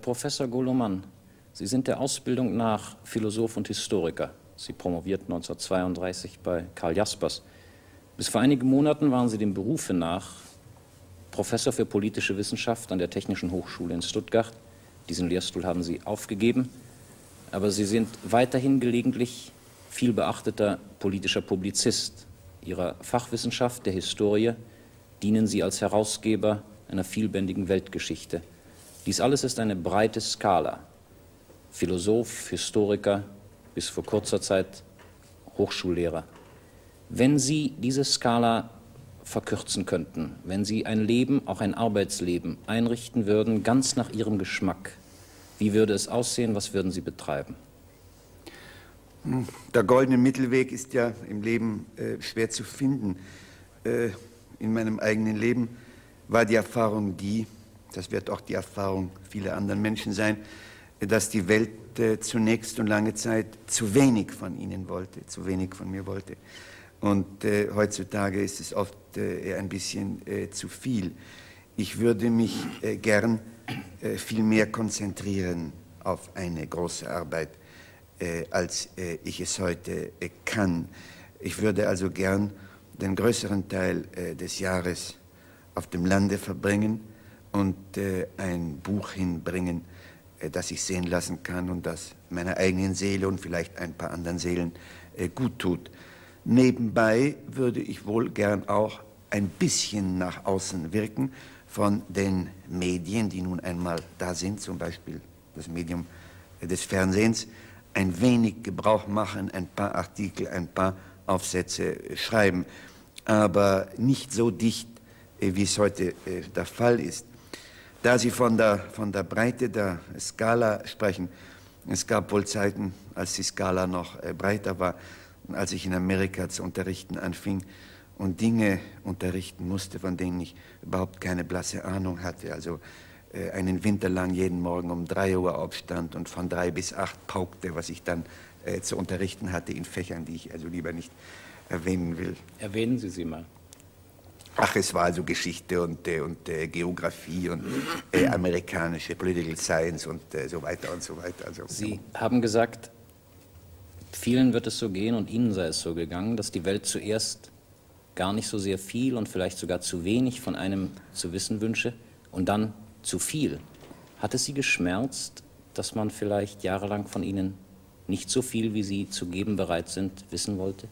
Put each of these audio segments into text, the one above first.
Professor Golo-Mann, Sie sind der Ausbildung nach Philosoph und Historiker. Sie promovierten 1932 bei Karl Jaspers. Bis vor einigen Monaten waren Sie dem Berufe nach Professor für politische Wissenschaft an der Technischen Hochschule in Stuttgart. Diesen Lehrstuhl haben Sie aufgegeben, aber Sie sind weiterhin gelegentlich viel beachteter politischer Publizist. Ihrer Fachwissenschaft, der Historie, dienen Sie als Herausgeber einer vielbändigen Weltgeschichte. Dies alles ist eine breite Skala. Philosoph, Historiker, bis vor kurzer Zeit Hochschullehrer. Wenn Sie diese Skala verkürzen könnten, wenn Sie ein Leben, auch ein Arbeitsleben, einrichten würden, ganz nach Ihrem Geschmack, wie würde es aussehen, was würden Sie betreiben? Der goldene Mittelweg ist ja im Leben schwer zu finden. In meinem eigenen Leben war die Erfahrung die, das wird auch die Erfahrung vieler anderen Menschen sein, dass die Welt zunächst und lange Zeit zu wenig von ihnen wollte, zu wenig von mir wollte. Und heutzutage ist es oft eher ein bisschen zu viel. Ich würde mich gern viel mehr konzentrieren auf eine große Arbeit, als ich es heute kann. Ich würde also gern den größeren Teil des Jahres auf dem Lande verbringen und ein Buch hinbringen, das ich sehen lassen kann und das meiner eigenen Seele und vielleicht ein paar anderen Seelen gut tut. Nebenbei würde ich wohl gern auch ein bisschen nach außen wirken von den Medien, die nun einmal da sind, zum Beispiel das Medium des Fernsehens, ein wenig Gebrauch machen, ein paar Artikel, ein paar Aufsätze schreiben, aber nicht so dicht, wie es heute der Fall ist. Da Sie von der Breite der Skala sprechen, es gab wohl Zeiten, als die Skala noch breiter war, als ich in Amerika zu unterrichten anfing und Dinge unterrichten musste, von denen ich überhaupt keine blasse Ahnung hatte. Also einen Winter lang jeden Morgen um 3 Uhr aufstand und von 3 bis 8 paukte, was ich dann zu unterrichten hatte in Fächern, die ich also lieber nicht erwähnen will. Erwähnen Sie sie mal. Ach, es war also Geschichte und Geografie und amerikanische Political Science und so weiter und so weiter. Also, Sie haben gesagt, vielen wird es so gehen und Ihnen sei es so gegangen, dass die Welt zuerst gar nicht so sehr viel und vielleicht sogar zu wenig von einem zu wissen wünsche und dann zu viel. Hat es Sie geschmerzt, dass man vielleicht jahrelang von Ihnen nicht so viel, wie Sie zu geben bereit sind, wissen wollte?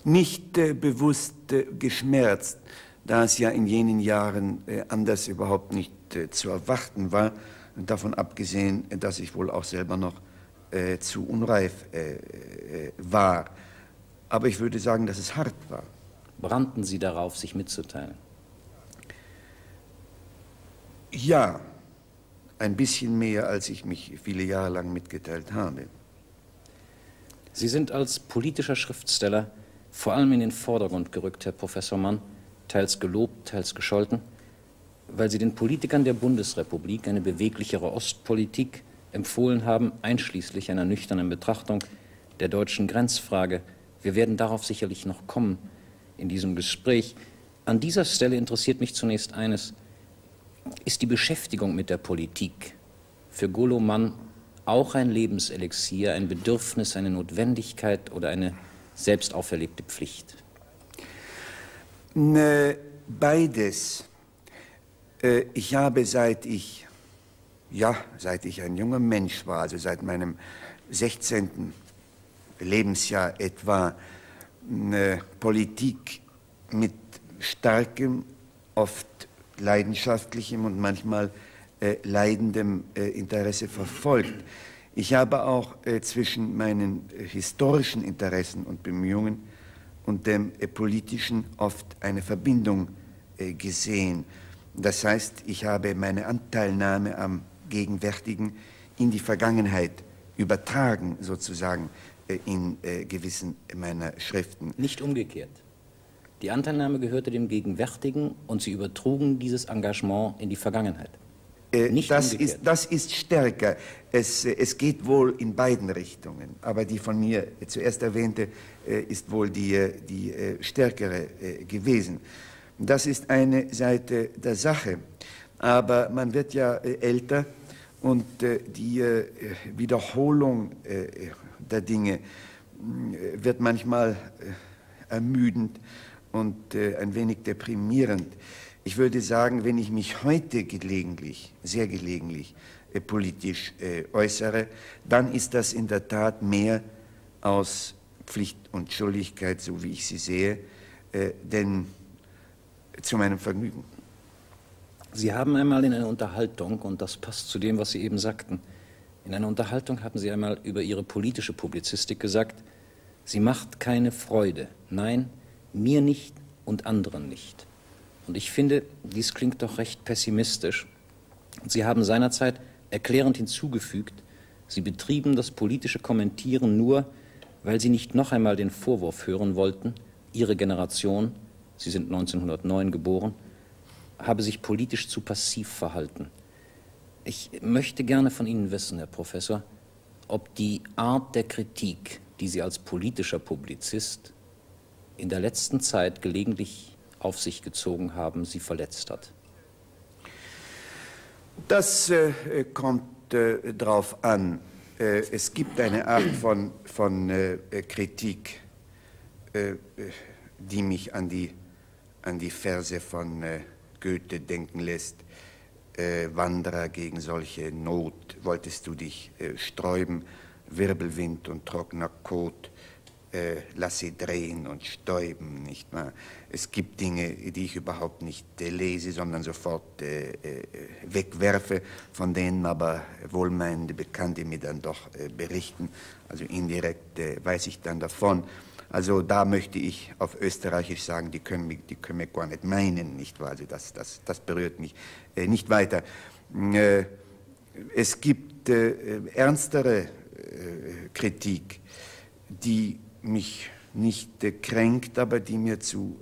Nicht bewusst geschmerzt, da es ja in jenen Jahren anders überhaupt nicht zu erwarten war, davon abgesehen, dass ich wohl auch selber noch zu unreif war. Aber ich würde sagen, dass es hart war. Brannten Sie darauf, sich mitzuteilen? Ja, ein bisschen mehr, als ich mich viele Jahre lang mitgeteilt habe. Sie sind als politischer Schriftsteller vor allem in den Vordergrund gerückt, Herr Professor Mann, teils gelobt, teils gescholten, weil Sie den Politikern der Bundesrepublik eine beweglichere Ostpolitik empfohlen haben, einschließlich einer nüchternen Betrachtung der deutschen Grenzfrage. Wir werden darauf sicherlich noch kommen in diesem Gespräch. An dieser Stelle interessiert mich zunächst eines: Ist die Beschäftigung mit der Politik für Golo-Mann auch ein Lebenselixier, ein Bedürfnis, eine Notwendigkeit oder eine selbst auferlegte Pflicht? Beides. Ich habe, seit ich ein junger Mensch war, also seit meinem 16. Lebensjahr etwa, Politik mit starkem, oft leidenschaftlichem und manchmal leidendem Interesse verfolgt. Ich habe auch zwischen meinen historischen Interessen und Bemühungen und dem politischen oft eine Verbindung gesehen. Das heißt, ich habe meine Anteilnahme am Gegenwärtigen in die Vergangenheit übertragen, sozusagen, in gewissen meiner Schriften. Nicht umgekehrt. Die Anteilnahme gehörte dem Gegenwärtigen und Sie übertrugen dieses Engagement in die Vergangenheit. Das ist stärker. Es geht wohl in beiden Richtungen, aber die von mir zuerst erwähnte ist wohl die stärkere gewesen. Das ist eine Seite der Sache, aber man wird ja älter und die Wiederholung der Dinge wird manchmal ermüdend und ein wenig deprimierend. Ich würde sagen, wenn ich mich heute gelegentlich, sehr gelegentlich, politisch äußere, dann ist das in der Tat mehr aus Pflicht und Schuldigkeit, so wie ich sie sehe, denn zu meinem Vergnügen. Sie haben einmal in einer Unterhaltung, und das passt zu dem, was Sie eben sagten, in einer Unterhaltung haben Sie einmal über Ihre politische Publizistik gesagt, sie macht keine Freude, nein, mir nicht und anderen nicht. Und ich finde, dies klingt doch recht pessimistisch. Und Sie haben seinerzeit erklärend hinzugefügt, Sie betrieben das politische Kommentieren nur, weil Sie nicht noch einmal den Vorwurf hören wollten, Ihre Generation, Sie sind 1909 geboren, habe sich politisch zu passiv verhalten. Ich möchte gerne von Ihnen wissen, Herr Professor, ob die Art der Kritik, die Sie als politischer Publizist in der letzten Zeit gelegentlich auf sich gezogen haben, Sie verletzt hat. Das kommt drauf an. Es gibt eine Art von Kritik, die mich an die Verse von Goethe denken lässt. Wanderer gegen solche Not, wolltest du dich sträuben, Wirbelwind und trockener Kot, lass sie drehen und stäuben, nicht wahr? Es gibt Dinge, die ich überhaupt nicht lese, sondern sofort wegwerfe, von denen aber wohlmeinende Bekannte mir dann doch berichten. Also indirekt weiß ich dann davon. Also da möchte ich auf Österreichisch sagen, die können mich gar nicht meinen, nicht wahr? Also das berührt mich nicht weiter. Es gibt ernstere Kritik, die mich nicht kränkt, aber die mir zu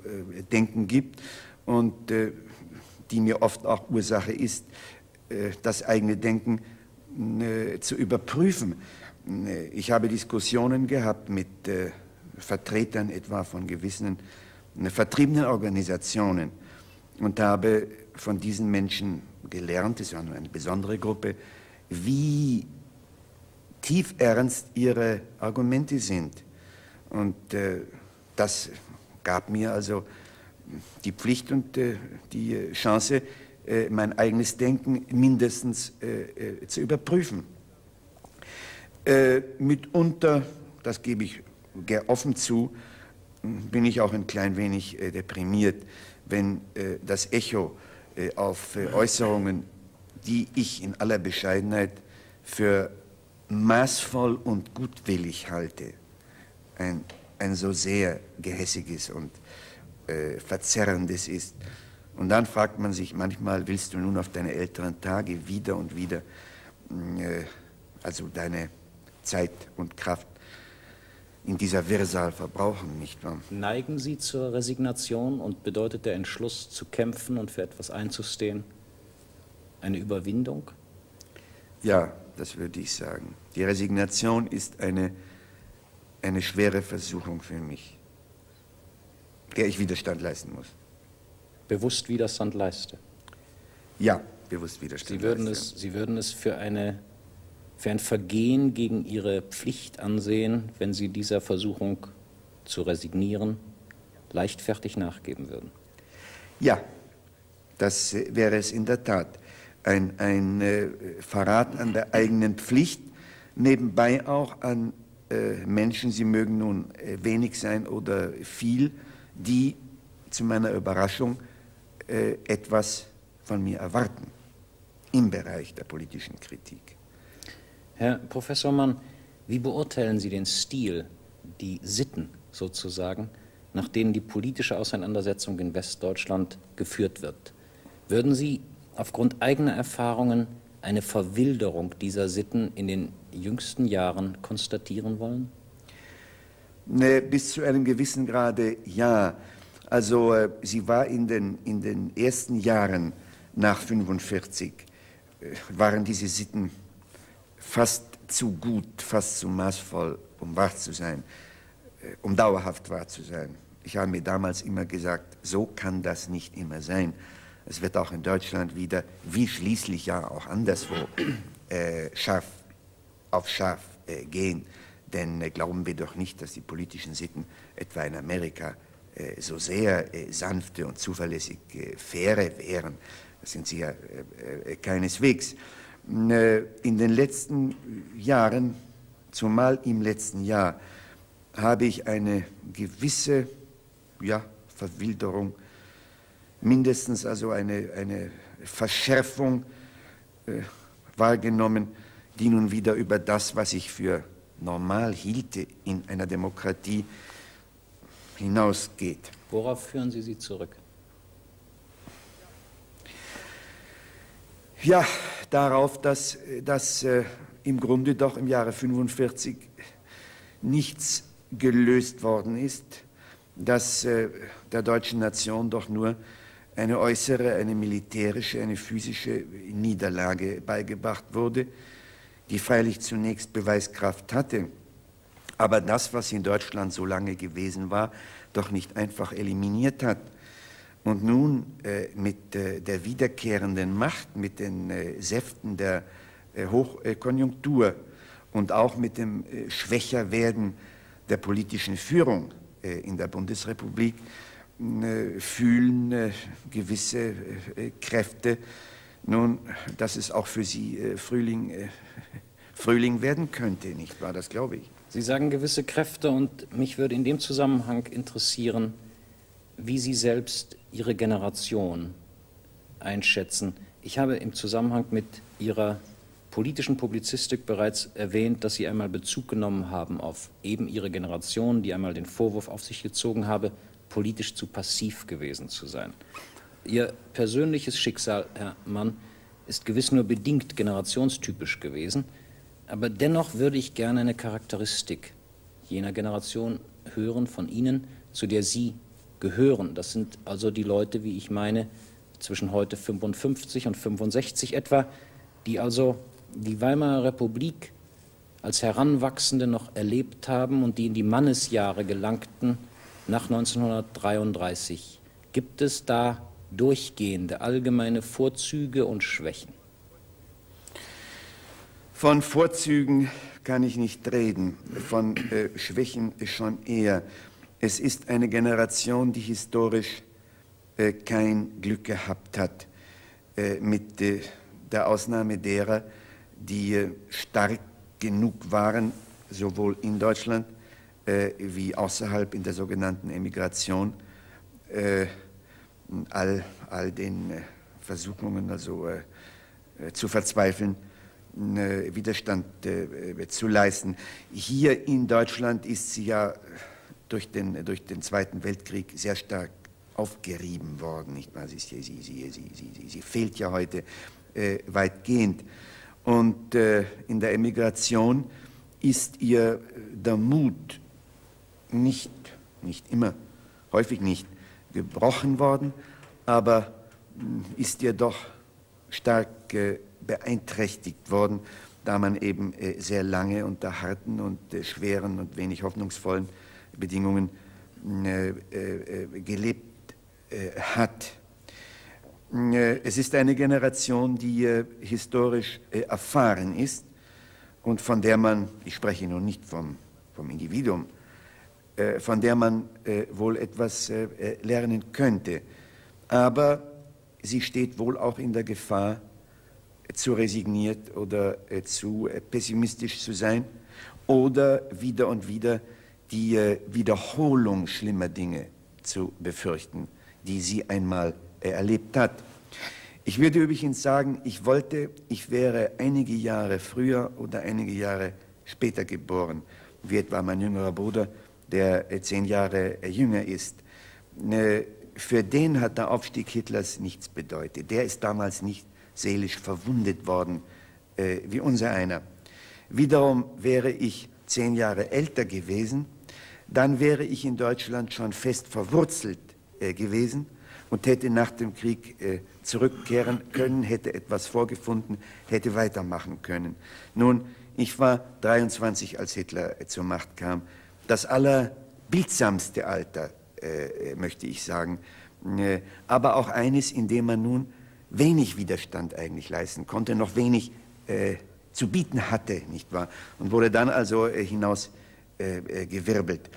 denken gibt und die mir oft auch Ursache ist, das eigene Denken zu überprüfen. Ich habe Diskussionen gehabt mit Vertretern etwa von gewissen vertriebenen Organisationen und habe von diesen Menschen gelernt, es war nur eine besondere Gruppe, wie tief ernst ihre Argumente sind. Und das gab mir also die Pflicht und die Chance, mein eigenes Denken mindestens zu überprüfen. Mitunter, das gebe ich offen zu, bin ich auch ein klein wenig deprimiert, wenn das Echo auf Äußerungen, die ich in aller Bescheidenheit für maßvoll und gutwillig halte, ein so sehr gehässiges und verzerrendes ist. Und dann fragt man sich manchmal, willst du nun auf deine älteren Tage wieder und wieder, also deine Zeit und Kraft in dieser Wirrsal verbrauchen, nicht wahr? Neigen Sie zur Resignation und bedeutet der Entschluss, zu kämpfen und für etwas einzustehen, eine Überwindung? Ja, das würde ich sagen. Die Resignation ist eine schwere Versuchung für mich, der ich Widerstand leisten muss. Bewusst Widerstand leiste? Ja, bewusst Widerstand leiste. Sie würden es für ein Vergehen gegen Ihre Pflicht ansehen, wenn Sie dieser Versuchung zu resignieren leichtfertig nachgeben würden? Ja, das wäre es in der Tat. Ein Verrat an der eigenen Pflicht, nebenbei auch an Menschen, sie mögen nun wenig sein oder viel, die zu meiner Überraschung etwas von mir erwarten im Bereich der politischen Kritik. Herr Professor Mann, wie beurteilen Sie den Stil, die Sitten sozusagen, nach denen die politische Auseinandersetzung in Westdeutschland geführt wird? Würden Sie aufgrund eigener Erfahrungen eine Verwilderung dieser Sitten in den jüngsten Jahren konstatieren wollen? Bis zu einem gewissen Grade ja. Also sie war in den ersten Jahren nach 1945, waren diese Sitten fast zu gut, fast zu maßvoll, um wahr zu sein, um dauerhaft wahr zu sein. Ich habe mir damals immer gesagt, so kann das nicht immer sein. Es wird auch in Deutschland wieder, wie schließlich ja auch anderswo, scharf auf scharf gehen. Denn glauben wir doch nicht, dass die politischen Sitten etwa in Amerika so sehr sanfte und zuverlässige faire wären. Das sind sie ja keineswegs. In den letzten Jahren, zumal im letzten Jahr, habe ich eine gewisse Verwilderung, mindestens also eine Verschärfung wahrgenommen, die nun wieder über das, was ich für normal hielte in einer Demokratie, hinausgeht. Worauf führen Sie sie zurück? Ja, darauf, dass im Grunde doch im Jahre 1945 nichts gelöst worden ist, dass der deutschen Nation doch nur eine äußere, eine militärische, eine physische Niederlage beigebracht wurde, die freilich zunächst Beweiskraft hatte, aber das, was in Deutschland so lange gewesen war, doch nicht einfach eliminiert hat. Und nun mit der wiederkehrenden Macht, mit den Säften der Hochkonjunktur und auch mit dem Schwächerwerden der politischen Führung in der Bundesrepublik fühlen gewisse Kräfte nun, dass es auch für sie Frühling werden könnte, nicht wahr? Das glaube ich. Sie sagen gewisse Kräfte, und mich würde in dem Zusammenhang interessieren, wie Sie selbst Ihre Generation einschätzen. Ich habe im Zusammenhang mit Ihrer politischen Publizistik bereits erwähnt, dass Sie einmal Bezug genommen haben auf eben Ihre Generation, die einmal den Vorwurf auf sich gezogen habe, politisch zu passiv gewesen zu sein. Ihr persönliches Schicksal, Herr Mann, ist gewiss nur bedingt generationstypisch gewesen, aber dennoch würde ich gerne eine Charakteristik jener Generation hören von Ihnen, zu der Sie gehören. Das sind also die Leute, wie ich meine, zwischen heute 55 und 65 etwa, die also die Weimarer Republik als Heranwachsende noch erlebt haben und die in die Mannesjahre gelangten nach 1933. Gibt es da durchgehende allgemeine Vorzüge und Schwächen? Von Vorzügen kann ich nicht reden, von Schwächen schon eher. Es ist eine Generation, die historisch kein Glück gehabt hat, mit der Ausnahme derer, die stark genug waren, sowohl in Deutschland wie außerhalb in der sogenannten Emigration, all den Versuchungen also zu verzweifeln, Widerstand zu leisten. Hier in Deutschland ist sie ja durch den Zweiten Weltkrieg sehr stark aufgerieben worden, nicht wahr? Sie fehlt ja heute weitgehend. Und in der Emigration ist ihr der Mut nicht immer, häufig nicht, gebrochen worden, aber ist ihr doch stark beeinträchtigt worden, da man eben sehr lange unter harten und schweren und wenig hoffnungsvollen Bedingungen gelebt hat. Es ist eine Generation, die historisch erfahren ist und von der man, ich spreche nun nicht vom Individuum, von der man wohl etwas lernen könnte. Aber sie steht wohl auch in der Gefahr, zu resigniert oder zu pessimistisch zu sein oder wieder und wieder die Wiederholung schlimmer Dinge zu befürchten, die sie einmal erlebt hat. Ich würde übrigens sagen, ich wäre einige Jahre früher oder einige Jahre später geboren, wie etwa mein jüngerer Bruder, der 10 Jahre jünger ist. Für den hat der Aufstieg Hitlers nichts bedeutet. Der ist damals nicht seelisch verwundet worden, wie unser einer. Wiederum wäre ich 10 Jahre älter gewesen, dann wäre ich in Deutschland schon fest verwurzelt gewesen und hätte nach dem Krieg zurückkehren können, hätte etwas vorgefunden, hätte weitermachen können. Nun, ich war 23, als Hitler zur Macht kam. Das allerbildsamste Alter, möchte ich sagen, aber auch eines, in dem man nun wenig Widerstand eigentlich leisten konnte, noch wenig zu bieten hatte, nicht wahr? Und wurde dann also hinaus gewirbelt.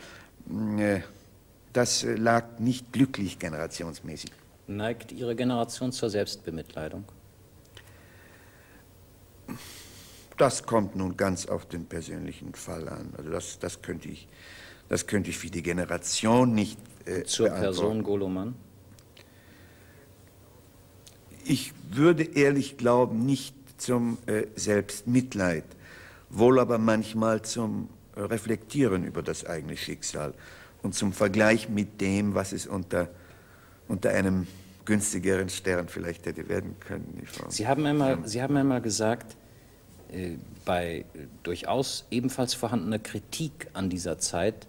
Das lag nicht glücklich generationsmäßig. Neigt Ihre Generation zur Selbstbemitleidung? Das kommt nun ganz auf den persönlichen Fall an. Also das könnte ich für die Generation nicht zur beantworten. Person Goloman? Ich würde ehrlich glauben, nicht zum Selbstmitleid, wohl aber manchmal zum Reflektieren über das eigene Schicksal und zum Vergleich mit dem, was es unter einem günstigeren Stern vielleicht hätte werden können. Sie haben einmal gesagt, bei durchaus ebenfalls vorhandener Kritik an dieser Zeit,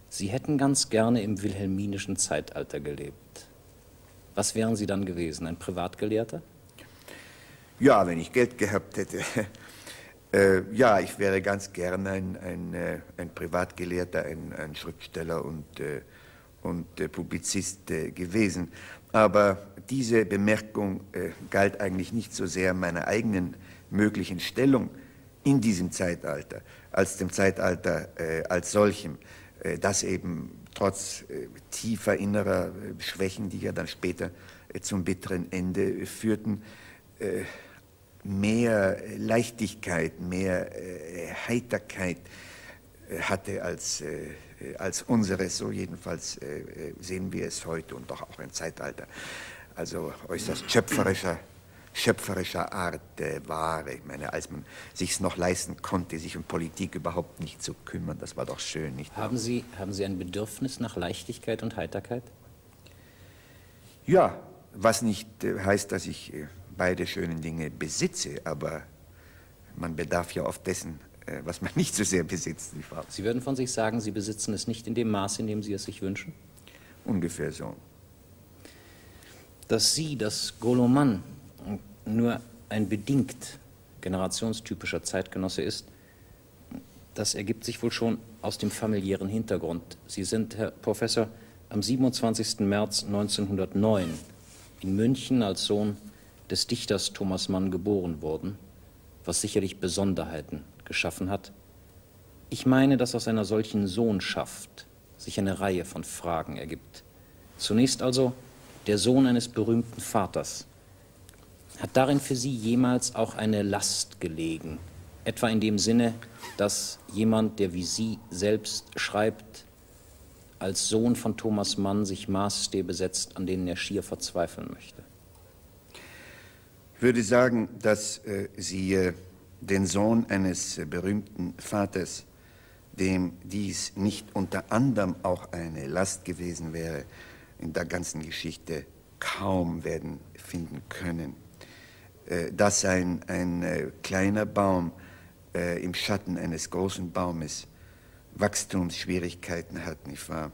Sie hätten ganz gerne im wilhelminischen Zeitalter gelebt. Was wären Sie dann gewesen, ein Privatgelehrter? Ja, wenn ich Geld gehabt hätte. Ja, ich wäre ganz gern ein Privatgelehrter, ein Schriftsteller und Publizist gewesen. Aber diese Bemerkung galt eigentlich nicht so sehr meiner eigenen möglichen Stellung in diesem Zeitalter, als dem Zeitalter als solchem, das eben trotz tiefer innerer Schwächen, die ja dann später zum bitteren Ende führten, mehr Leichtigkeit, mehr Heiterkeit hatte als unseres, so jedenfalls sehen wir es heute und doch auch im Zeitalter. Also äußerst schöpferischer Art war. Ich meine, als man sich's noch leisten konnte, sich um Politik überhaupt nicht zu kümmern, das war doch schön, nicht wahr? Haben Sie ein Bedürfnis nach Leichtigkeit und Heiterkeit? Ja, was nicht heißt, dass ich beide schönen Dinge besitze, aber man bedarf ja oft dessen, was man nicht so sehr besitzt, nicht wahr? Sie würden von sich sagen, Sie besitzen es nicht in dem Maß, in dem Sie es sich wünschen? Ungefähr so. Dass Sie, dass Goloman nur ein bedingt generationstypischer Zeitgenosse ist, das ergibt sich wohl schon aus dem familiären Hintergrund. Sie sind, Herr Professor, am 27. März 1909 in München als Sohn des Dichters Thomas Mann geboren worden, was sicherlich Besonderheiten geschaffen hat. Ich meine, dass aus einer solchen Sohnschaft sich eine Reihe von Fragen ergibt. Zunächst also der Sohn eines berühmten Vaters. Hat darin für Sie jemals auch eine Last gelegen? Etwa in dem Sinne, dass jemand, der wie Sie selbst schreibt, als Sohn von Thomas Mann sich Maßstäbe setzt, an denen er schier verzweifeln möchte? Ich würde sagen, dass Sie den Sohn eines berühmten Vaters, dem dies nicht unter anderem auch eine Last gewesen wäre, in der ganzen Geschichte kaum werden finden können. Dass ein kleiner Baum im Schatten eines großen Baumes Wachstumsschwierigkeiten hat, nicht wahr?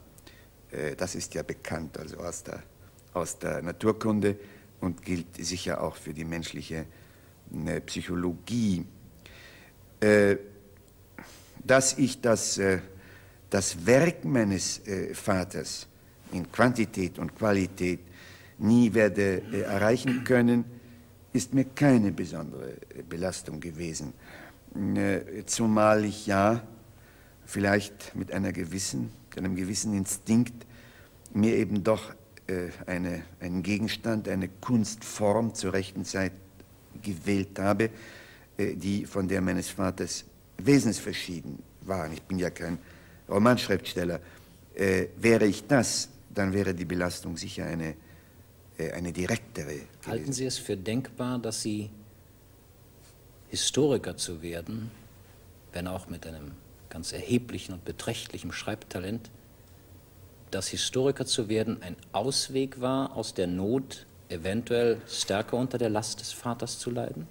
Das ist ja bekannt, also aus der Naturkunde und gilt sicher auch für die menschliche Psychologie. Dass ich das Werk meines Vaters in Quantität und Qualität nie werde erreichen können, ist mir keine besondere Belastung gewesen. Zumal ich ja vielleicht mit einem gewissen Instinkt mir eben doch einen Gegenstand, eine Kunstform zur rechten Zeit gewählt habe, die von der meines Vaters wesensverschieden war. Ich bin ja kein Romanschriftsteller. Wäre ich das, dann wäre die Belastung sicher eine direktere gewesen. Halten Sie es für denkbar, dass Sie Historiker zu werden, wenn auch mit einem ganz erheblichen und beträchtlichen Schreibtalent, dass Historiker zu werden ein Ausweg war, aus der Not eventuell stärker unter der Last des Vaters zu leiden?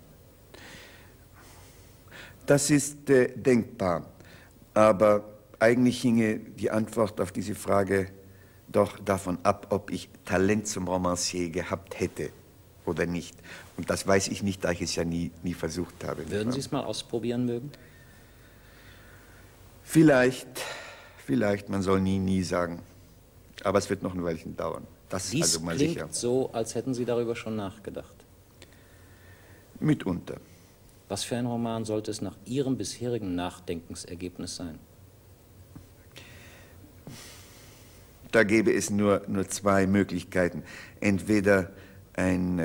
Das ist denkbar, aber eigentlich hinge die Antwort auf diese Frage doch davon ab, ob ich Talent zum Romancier gehabt hätte oder nicht. Und das weiß ich nicht, da ich es ja nie versucht habe. Würden Sie es mal ausprobieren mögen? Vielleicht, man soll nie sagen. Aber es wird noch ein Weilchen dauern. Das Dies also mal klingt sicher. so, als hätten Sie darüber schon nachgedacht. Mitunter. Was für ein Roman sollte es nach Ihrem bisherigen Nachdenkensergebnis sein? Da gäbe es nur zwei Möglichkeiten. Entweder ein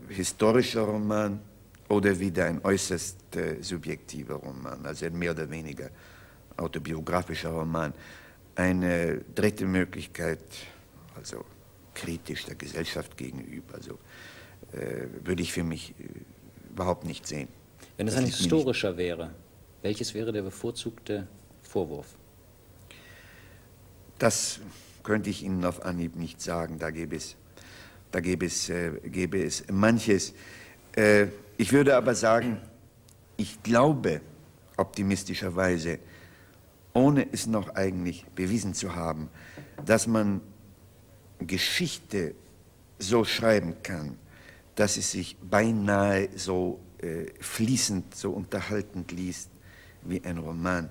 historischer Roman oder wieder ein äußerst subjektiver Roman, also ein mehr oder weniger autobiografischer Roman. Eine dritte Möglichkeit, also kritisch der Gesellschaft gegenüber, also würde ich für mich überhaupt nicht sehen. Wenn es ein historischer wäre, welches wäre der bevorzugte Vorwurf? Das könnte ich Ihnen auf Anhieb nicht sagen. Da gäbe es manches. Ich würde aber sagen, ich glaube optimistischerweise, ohne es noch eigentlich bewiesen zu haben, dass man Geschichte so schreiben kann, dass es sich beinahe so fließend, so unterhaltend liest wie ein Roman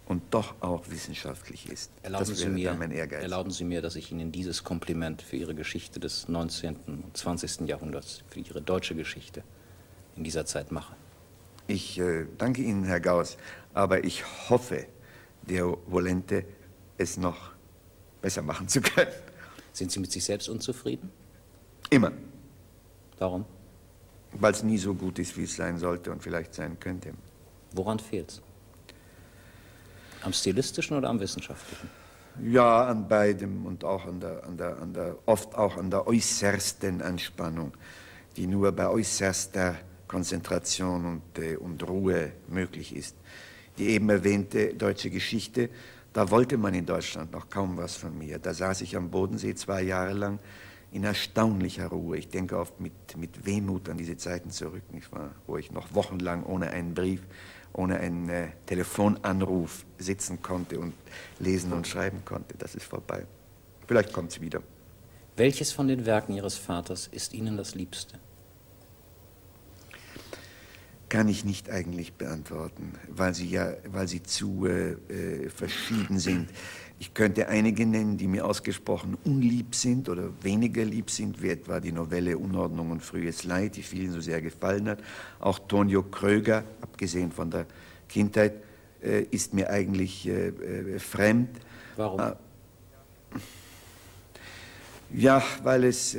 und doch auch wissenschaftlich ist. Erlauben Sie mir, dass ich Ihnen dieses Kompliment für Ihre Geschichte des 19. und 20. Jahrhunderts, für Ihre deutsche Geschichte in dieser Zeit mache. Ich danke Ihnen, Herr Gauss, aber ich hoffe, der Volente es noch besser machen zu können. Sind Sie mit sich selbst unzufrieden? Immer. Warum? Weil es nie so gut ist, wie es sein sollte und vielleicht sein könnte. Woran fehlt's? Am stilistischen oder am wissenschaftlichen? Ja, an beidem und auch oft auch an der äußersten Anspannung, die nur bei äußerster Konzentration und Ruhe möglich ist. Die eben erwähnte deutsche Geschichte, da wollte man in Deutschland noch kaum was von mir. Da saß ich am Bodensee 2 Jahre lang in erstaunlicher Ruhe. Ich denke oft mit Wehmut an diese Zeiten zurück, nicht wahr? Wo ich noch wochenlang ohne einen Brief, ohne einen Telefonanruf sitzen konnte und lesen und schreiben konnte. Das ist vorbei. Vielleicht kommt es wieder. Welches von den Werken Ihres Vaters ist Ihnen das Liebste? Kann ich nicht eigentlich beantworten, weil sie zu verschieden sind. Ich könnte einige nennen, die mir ausgesprochen unlieb sind oder weniger lieb sind, wie etwa die Novelle Unordnung und frühes Leid, die vielen so sehr gefallen hat. Auch Tonio Kröger, abgesehen von der Kindheit, ist mir eigentlich fremd. Warum? Ja, weil es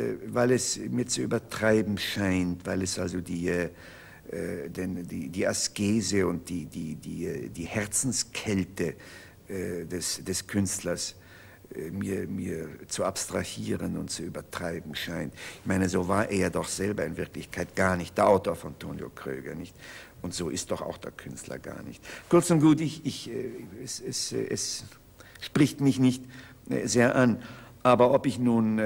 mir zu übertreiben scheint, weil es also die Askese und die Herzenskälte des Künstlers mir zu abstrahieren und zu übertreiben scheint. Ich meine, so war er doch selber in Wirklichkeit gar nicht, der Autor von Tonio Kröger, nicht? Und so ist doch auch der Künstler gar nicht. Kurz und gut, es spricht mich nicht sehr an. Aber ob ich nun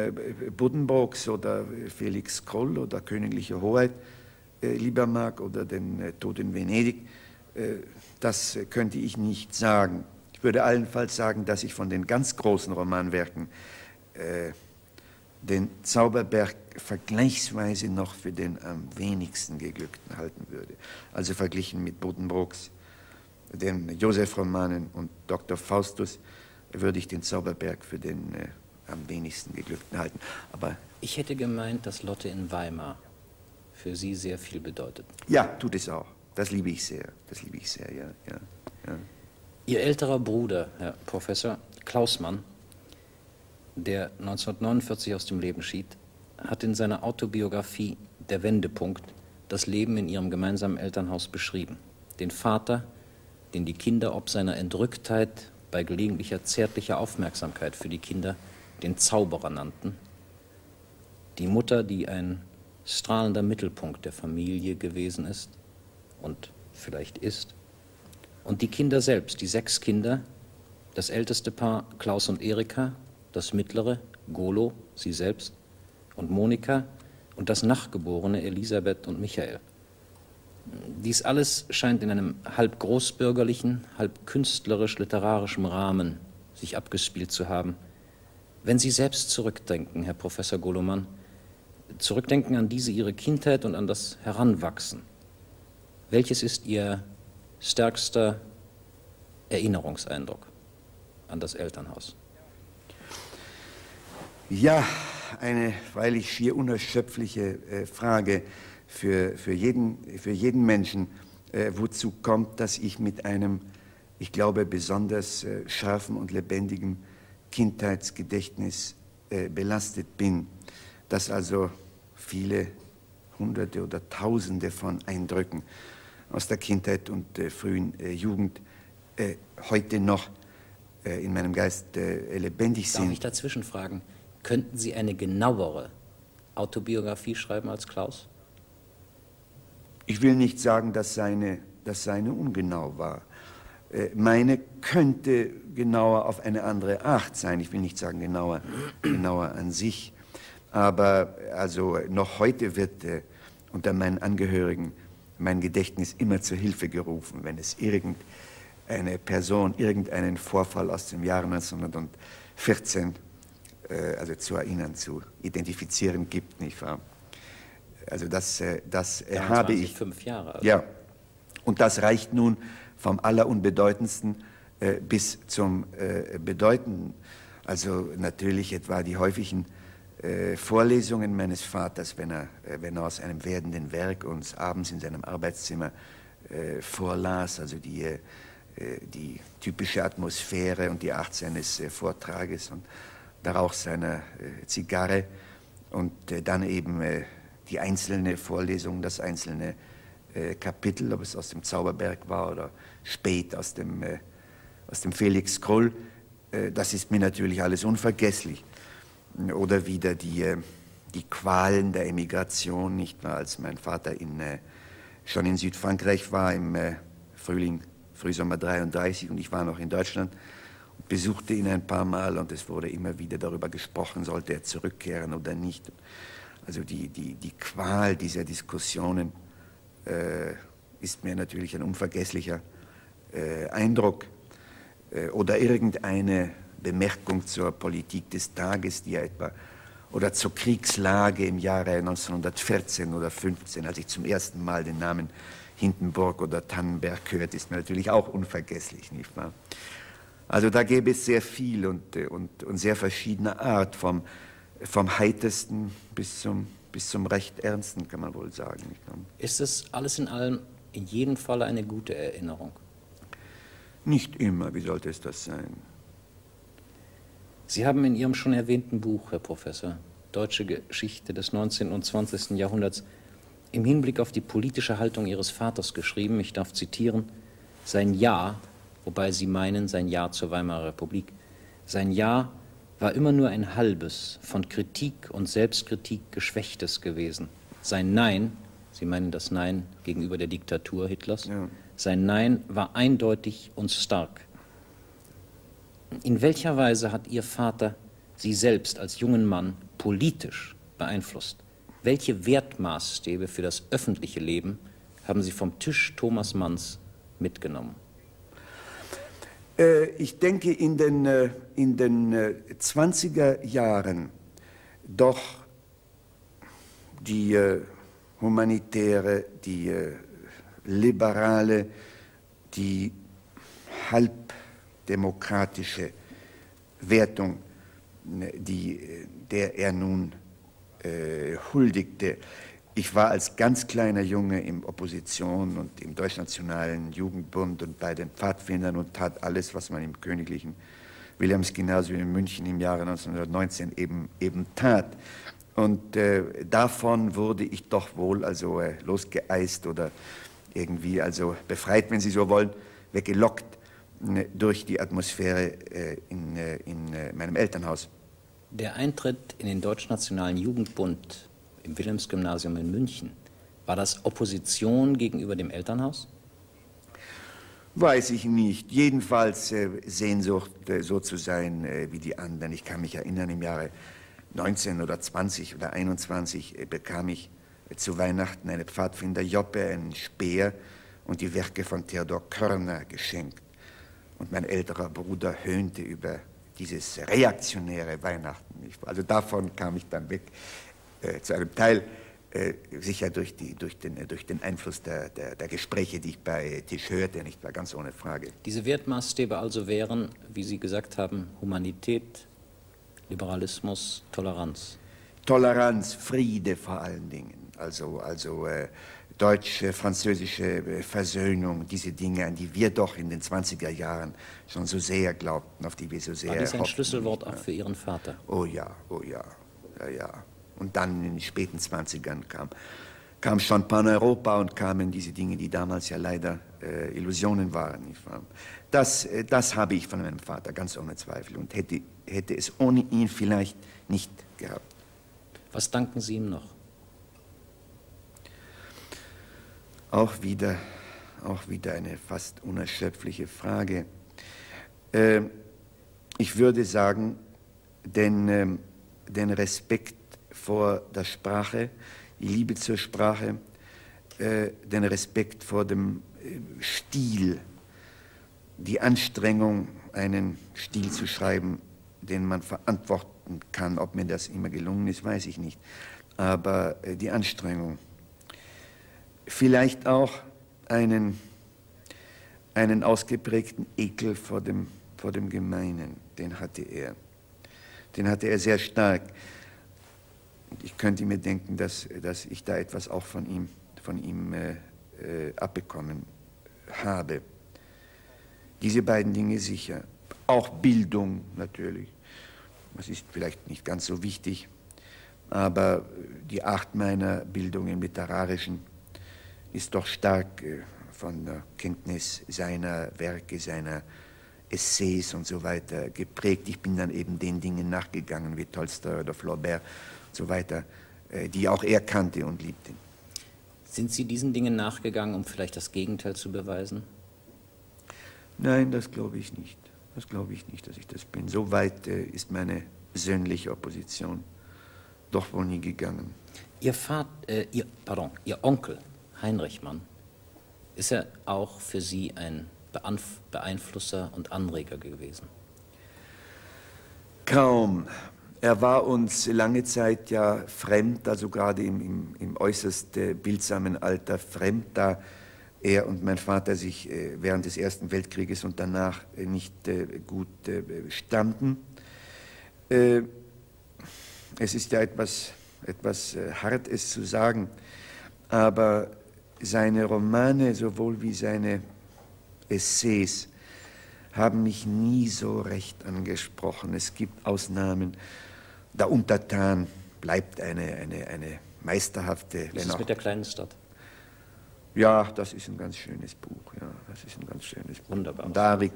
Buddenbrooks oder Felix Kroll oder Königliche Hoheit lieber mag oder den Tod in Venedig, das könnte ich nicht sagen. Ich würde allenfalls sagen, dass ich von den ganz großen Romanwerken den Zauberberg vergleichsweise noch für den am wenigsten geglückten halten würde. Also verglichen mit Buddenbrooks, den Joseph-Romanen und Dr. Faustus würde ich den Zauberberg für den am wenigsten geglückten halten. Aber ich hätte gemeint, dass Lotte in Weimar für Sie sehr viel bedeutet. Ja, tut es auch. Das liebe ich sehr. Das liebe ich sehr, ja. Ihr älterer Bruder, Herr Professor Klaus Mann, der 1949 aus dem Leben schied, hat in seiner Autobiografie Der Wendepunkt das Leben in ihrem gemeinsamen Elternhaus beschrieben. Den Vater, den die Kinder ob seiner Entrücktheit bei gelegentlicher zärtlicher Aufmerksamkeit für die Kinder den Zauberer nannten. Die Mutter, die ein strahlender Mittelpunkt der Familie gewesen ist und vielleicht ist. Und die Kinder selbst, die 6 Kinder, das älteste Paar Klaus und Erika, das mittlere Golo, sie selbst, und Monika und das Nachgeborene Elisabeth und Michael. Dies alles scheint in einem halb großbürgerlichen, halb künstlerisch-literarischen Rahmen sich abgespielt zu haben. Wenn Sie selbst zurückdenken, Herr Professor Goloman, zurückdenken an Ihre Kindheit und an das Heranwachsen, welches ist Ihr stärkster Erinnerungseindruck an das Elternhaus? Ja, eine freilich schier unerschöpfliche Frage. für jeden Menschen, wozu kommt, dass ich mit einem, ich glaube, besonders scharfen und lebendigen Kindheitsgedächtnis belastet bin, dass also viele Hunderte oder Tausende von Eindrücken aus der Kindheit und frühen Jugend heute noch in meinem Geist lebendig sind. Darf ich dazwischen fragen, könnten Sie eine genauere Autobiografie schreiben als Klaus? Ich will nicht sagen, dass seine ungenau war. Meine könnte genauer auf eine andere Art sein. Ich will nicht sagen genauer an sich. Aber also noch heute wird unter meinen Angehörigen mein Gedächtnis immer zur Hilfe gerufen, wenn es irgendeine Person, irgendeinen Vorfall aus dem Jahre 1914 also zu erinnern, zu identifizieren gibt, nicht wahr? Also das habe ich. 5 Jahre alt. Ja, und das reicht nun vom Allerunbedeutendsten bis zum Bedeutenden. Also natürlich etwa die häufigen Vorlesungen meines Vaters, wenn er aus einem werdenden Werk uns abends in seinem Arbeitszimmer vorlas, also die typische Atmosphäre und die Art seines Vortrages und der Rauch seiner Zigarre und dann eben die einzelne Vorlesung, das einzelne Kapitel, ob es aus dem Zauberberg war oder spät aus dem Felix Krull, das ist mir natürlich alles unvergesslich. Oder wieder die Qualen der Emigration, nicht wahr, als mein Vater schon in Südfrankreich war im Frühsommer 33 und ich war noch in Deutschland und besuchte ihn ein paar Mal und es wurde immer wieder darüber gesprochen, sollte er zurückkehren oder nicht. Also die Qual dieser Diskussionen ist mir natürlich ein unvergesslicher Eindruck. Oder irgendeine Bemerkung zur Politik des Tages, die etwa, oder zur Kriegslage im Jahre 1914 oder 15, als ich zum ersten Mal den Namen Hindenburg oder Tannenberg hörte, ist mir natürlich auch unvergesslich, nicht wahr? Also da gäbe es sehr viel und sehr verschiedener Art, vom Heitersten bis zum recht Ernsten, kann man wohl sagen. Nicht wahr? Ist es alles in allem in jedem Fall eine gute Erinnerung? Nicht immer, wie sollte es das sein? Sie haben in Ihrem schon erwähnten Buch, Herr Professor, Deutsche Geschichte des 19. und 20. Jahrhunderts, im Hinblick auf die politische Haltung Ihres Vaters geschrieben, ich darf zitieren, sein Ja, wobei Sie meinen sein Ja zur Weimarer Republik, sein Ja war immer nur ein halbes, von Kritik und Selbstkritik geschwächtes gewesen. Sein Nein, Sie meinen das Nein gegenüber der Diktatur Hitlers, ja. Sein Nein war eindeutig und stark. In welcher Weise hat Ihr Vater Sie selbst als jungen Mann politisch beeinflusst? Welche Wertmaßstäbe für das öffentliche Leben haben Sie vom Tisch Thomas Manns mitgenommen? Ich denke, in den 20er Jahren doch die humanitäre, die liberale, die halbdemokratische Wertung, der er nun huldigte. Ich war als ganz kleiner Junge in Opposition und im Deutschnationalen Jugendbund und bei den Pfadfindern und tat alles, was man im königlichen Wilhelmsgymnasium in München im Jahre 1919 eben tat. Und davon wurde ich doch wohl also losgeeist oder irgendwie also befreit, wenn Sie so wollen, weggelockt durch die Atmosphäre in meinem Elternhaus. Der Eintritt in den Deutschnationalen Jugendbund im Wilhelmsgymnasium in München, war das Opposition gegenüber dem Elternhaus? Weiß ich nicht. Jedenfalls Sehnsucht, so zu sein wie die anderen. Ich kann mich erinnern, im Jahre 19 oder 20 oder 21 bekam ich zu Weihnachten eine Pfadfinderjoppe, einen Speer und die Werke von Theodor Körner geschenkt. Und mein älterer Bruder höhnte über dieses reaktionäre Weihnachten. Also davon kam ich dann weg, zu einem Teil sicher durch den Einfluss der Gespräche, die ich bei Tisch hörte, nicht war ganz ohne Frage. Diese Wertmaßstäbe also wären, wie Sie gesagt haben, Humanität, Liberalismus, Toleranz. Toleranz, Friede vor allen Dingen. also deutsch-französische Versöhnung, diese Dinge, an die wir doch in den 20er Jahren schon so sehr glaubten, auf die wir so sehr War dies ein hofften, Schlüsselwort auch für Ihren Vater? Oh ja, ja, ja. Und dann in den späten 20ern kam schon Pan-Europa und kamen diese Dinge, die damals ja leider Illusionen waren. Nicht wahr? Das habe ich von meinem Vater, ganz ohne Zweifel, und hätte es ohne ihn vielleicht nicht gehabt. Was danken Sie ihm noch? Auch wieder eine fast unerschöpfliche Frage. Ich würde sagen, den Respekt vor der Sprache, die Liebe zur Sprache, den Respekt vor dem Stil, die Anstrengung, einen Stil zu schreiben, den man verantworten kann. Ob mir das immer gelungen ist, weiß ich nicht. Aber die Anstrengung. Vielleicht auch einen ausgeprägten Ekel vor dem Gemeinen, den hatte er. Den hatte er sehr stark. Ich könnte mir denken, dass ich da etwas auch von ihm abbekommen habe. Diese beiden Dinge sicher. Auch Bildung natürlich. Das ist vielleicht nicht ganz so wichtig, aber die Art meiner Bildung im Literarischen ist doch stark von der Kenntnis seiner Werke, seiner Essays und so weiter geprägt. Ich bin dann eben den Dingen nachgegangen, wie Tolstoi oder Flaubert und so weiter, die auch er kannte und liebte. Sind Sie diesen Dingen nachgegangen, um vielleicht das Gegenteil zu beweisen? Nein, das glaube ich nicht. Das glaube ich nicht, dass ich das bin. So weit ist meine persönliche Opposition doch wohl nie gegangen. Ihr Onkel, Heinrich Mann, ist er auch für Sie ein Beeinflusser und Anreger gewesen? Kaum. Er war uns lange Zeit ja fremd, also gerade im äußerst bildsamen Alter fremd, da er und mein Vater sich während des Ersten Weltkrieges und danach nicht gut standen. Es ist ja etwas hart, es zu sagen, aber seine Romane, sowohl wie seine Essays, haben mich nie so recht angesprochen. Es gibt Ausnahmen. Der Untertan bleibt eine meisterhafte... Was ist mit der kleinen Stadt? Ja, das ist ein ganz schönes Buch. Ja, das ist ein ganz schönes Buch. Wunderbar.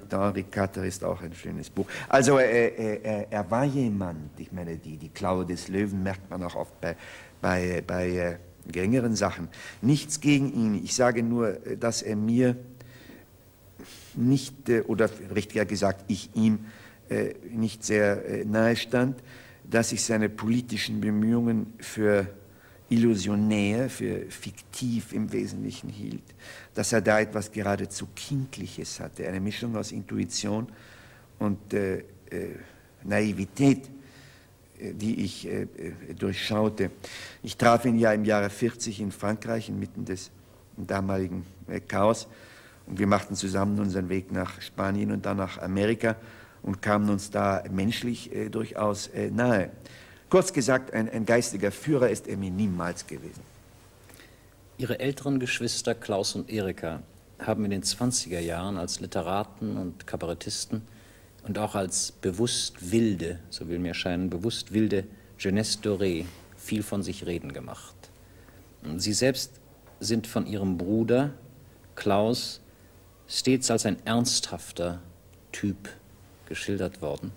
Henri Kater ist auch ein schönes Buch. Also er war jemand, ich meine, die Klaue des Löwen merkt man auch oft bei geringeren Sachen. Nichts gegen ihn. Ich sage nur, dass er mir nicht, oder richtiger gesagt, ich ihm nicht sehr nahe stand, dass ich seine politischen Bemühungen für illusionär, für fiktiv im Wesentlichen hielt, dass er da etwas geradezu Kindliches hatte, eine Mischung aus Intuition und Naivität, die ich durchschaute. Ich traf ihn ja im Jahre 40 in Frankreich, inmitten des damaligen Chaos, und wir machten zusammen unseren Weg nach Spanien und dann nach Amerika und kamen uns da menschlich durchaus nahe. Kurz gesagt, ein geistiger Führer ist er mir niemals gewesen. Ihre älteren Geschwister Klaus und Erika haben in den 20er Jahren als Literaten und Kabarettisten und auch als bewusst wilde, so will mir scheinen, bewusst wilde Jeunesse dorée viel von sich reden gemacht. Sie selbst sind von ihrem Bruder Klaus stets als ein ernsthafter Typ geschildert worden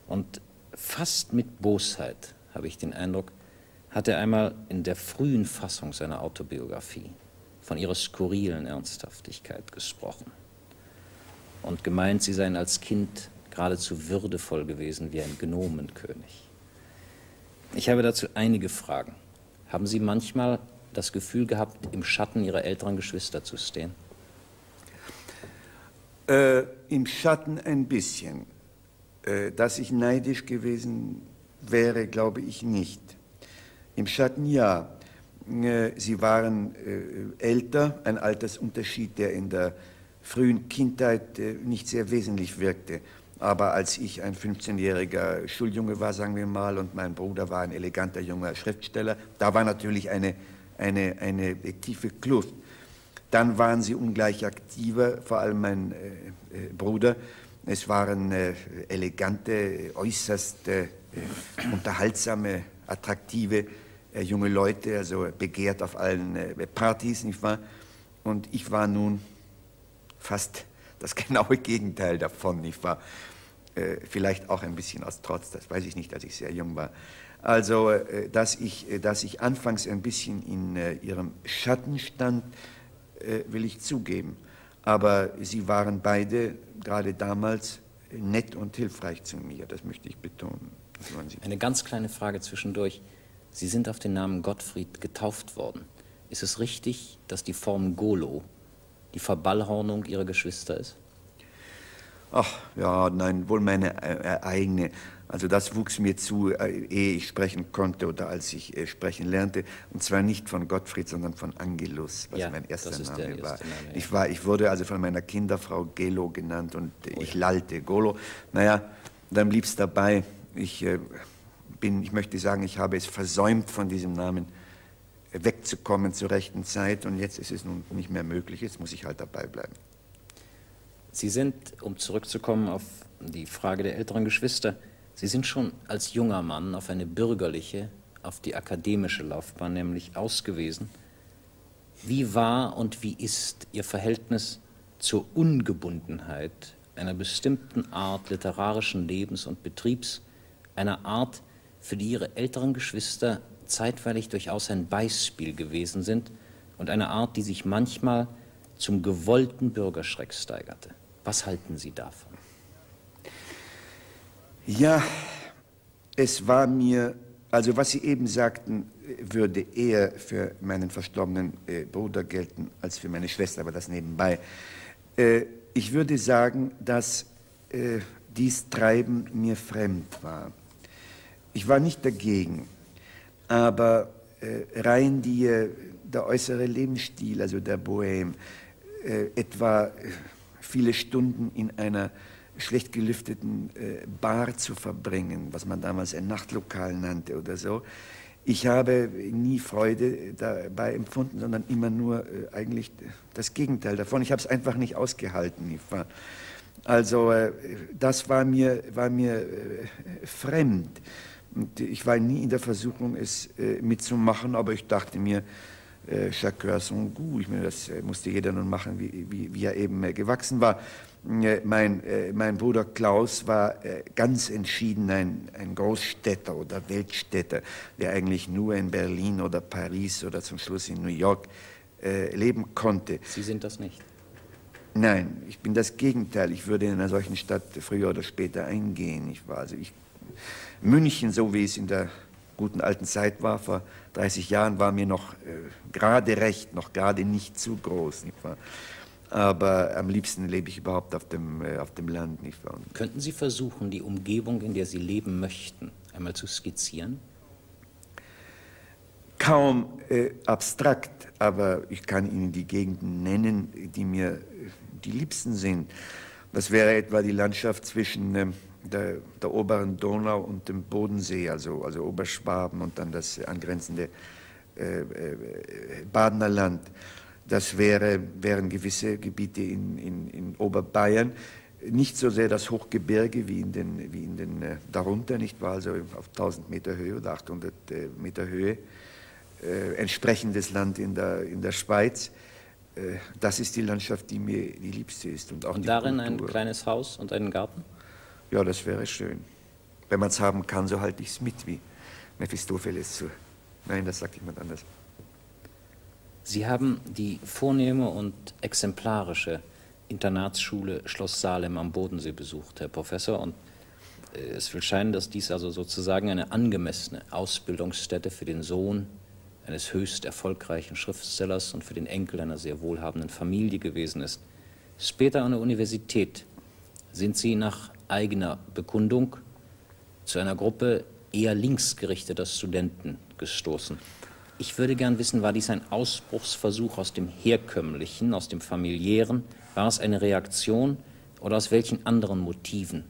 und fast mit Bosheit, habe ich den Eindruck, hat er einmal in der frühen Fassung seiner Autobiografie von ihrer skurrilen Ernsthaftigkeit gesprochen und gemeint, sie seien als Kind geradezu würdevoll gewesen wie ein Gnomenkönig. Ich habe dazu einige Fragen. Haben Sie manchmal das Gefühl gehabt, im Schatten Ihrer älteren Geschwister zu stehen? Im Schatten ein bisschen. Dass ich neidisch gewesen wäre, glaube ich nicht. Im Schatten ja. Sie waren älter, ein Altersunterschied, der in der frühen Kindheit nicht sehr wesentlich wirkte. Aber als ich ein 15-jähriger Schuljunge war, sagen wir mal, und mein Bruder war ein eleganter junger Schriftsteller, da war natürlich eine eine tiefe Kluft. Dann waren sie ungleich aktiver, vor allem mein Bruder. Es waren elegante, äußerst unterhaltsame, attraktive junge Leute, also begehrt auf allen Partys, nicht wahr? Und ich war nun fast das genaue Gegenteil davon, nicht wahr? Vielleicht auch ein bisschen aus Trotz, das weiß ich nicht, als ich sehr jung war. Also, dass ich anfangs ein bisschen in ihrem Schatten stand, will ich zugeben. Aber sie waren beide, gerade damals, nett und hilfreich zu mir, das möchte ich betonen. Eine ganz kleine Frage zwischendurch. Sie sind auf den Namen Gottfried getauft worden. Ist es richtig, dass die Form Golo die Verballhornung Ihrer Geschwister ist? Ach, ja, nein, wohl meine eigene. Also das wuchs mir zu, ehe ich sprechen konnte oder als ich sprechen lernte. Und zwar nicht von Gottfried, sondern von Angelus, was mein erster Name war. Ich wurde also von meiner Kinderfrau Gelo genannt und ich lallte Golo. Naja, dann blieb es dabei. Ich möchte sagen, ich habe es versäumt, von diesem Namen wegzukommen zur rechten Zeit. Und jetzt ist es nun nicht mehr möglich. Jetzt muss ich halt dabei bleiben. Sie sind, um zurückzukommen auf die Frage der älteren Geschwister, Sie sind schon als junger Mann auf eine bürgerliche, auf die akademische Laufbahn nämlich ausgewiesen. Wie war und wie ist Ihr Verhältnis zur Ungebundenheit einer bestimmten Art literarischen Lebens und Betriebs, einer Art, für die Ihre älteren Geschwister zeitweilig durchaus ein Beispiel gewesen sind und eine Art, die sich manchmal zum gewollten Bürgerschreck steigerte? Was halten Sie davon? Ja, es war mir, also was Sie eben sagten, würde eher für meinen verstorbenen Bruder gelten als für meine Schwester, aber das nebenbei. Ich würde sagen, dass dies Treiben mir fremd war. Ich war nicht dagegen, aber rein der äußere Lebensstil, also der Bohème, etwa viele Stunden in einer schlecht gelüfteten Bar zu verbringen, was man damals ein Nachtlokal nannte oder so. Ich habe nie Freude dabei empfunden, sondern immer nur eigentlich das Gegenteil davon. Ich habe es einfach nicht ausgehalten. Also das war mir fremd. Und ich war nie in der Versuchung, es mitzumachen, aber ich dachte mir, chacun son goût. Ich meine, das musste jeder nun machen, wie er eben gewachsen war. Mein Bruder Klaus war ganz entschieden ein Großstädter oder Weltstädter, der eigentlich nur in Berlin oder Paris oder zum Schluss in New York leben konnte. Sie sind das nicht? Nein, ich bin das Gegenteil. Ich würde in einer solchen Stadt früher oder später eingehen. München, so wie es in der guten alten Zeit war, vor 30 Jahren, war mir noch gerade recht, noch gerade nicht zu groß. Nicht wahr? Aber am liebsten lebe ich überhaupt auf dem Land. Nicht wahr? Könnten Sie versuchen, die Umgebung, in der Sie leben möchten, einmal zu skizzieren? Kaum abstrakt, aber ich kann Ihnen die Gegenden nennen, die mir die liebsten sind. Das wäre etwa die Landschaft zwischen der oberen Donau und dem Bodensee, also Oberschwaben und dann das angrenzende Badener Land. Das wären gewisse Gebiete in Oberbayern, nicht so sehr das Hochgebirge wie in den darunter, nicht wahr, also auf 1000 Meter Höhe oder 800 Meter Höhe, entsprechendes Land in der Schweiz. Das ist die Landschaft, die mir die liebste ist. Und darin ein kleines Haus und einen Garten? Ja, das wäre schön. Wenn man es haben kann, so halte ich es mit, wie Mephistopheles. Nein, das sagt jemand anders. Sie haben die vornehme und exemplarische Internatsschule Schloss Salem am Bodensee besucht, Herr Professor. Und es will scheinen, dass dies also sozusagen eine angemessene Ausbildungsstätte für den Sohn eines höchst erfolgreichen Schriftstellers und für den Enkel einer sehr wohlhabenden Familie gewesen ist. Später an der Universität sind Sie nach eigener Bekundung zu einer Gruppe eher linksgerichteter Studenten gestoßen. Ich würde gern wissen, war dies ein Ausbruchsversuch aus dem Herkömmlichen, aus dem Familiären? War es eine Reaktion oder aus welchen anderen Motiven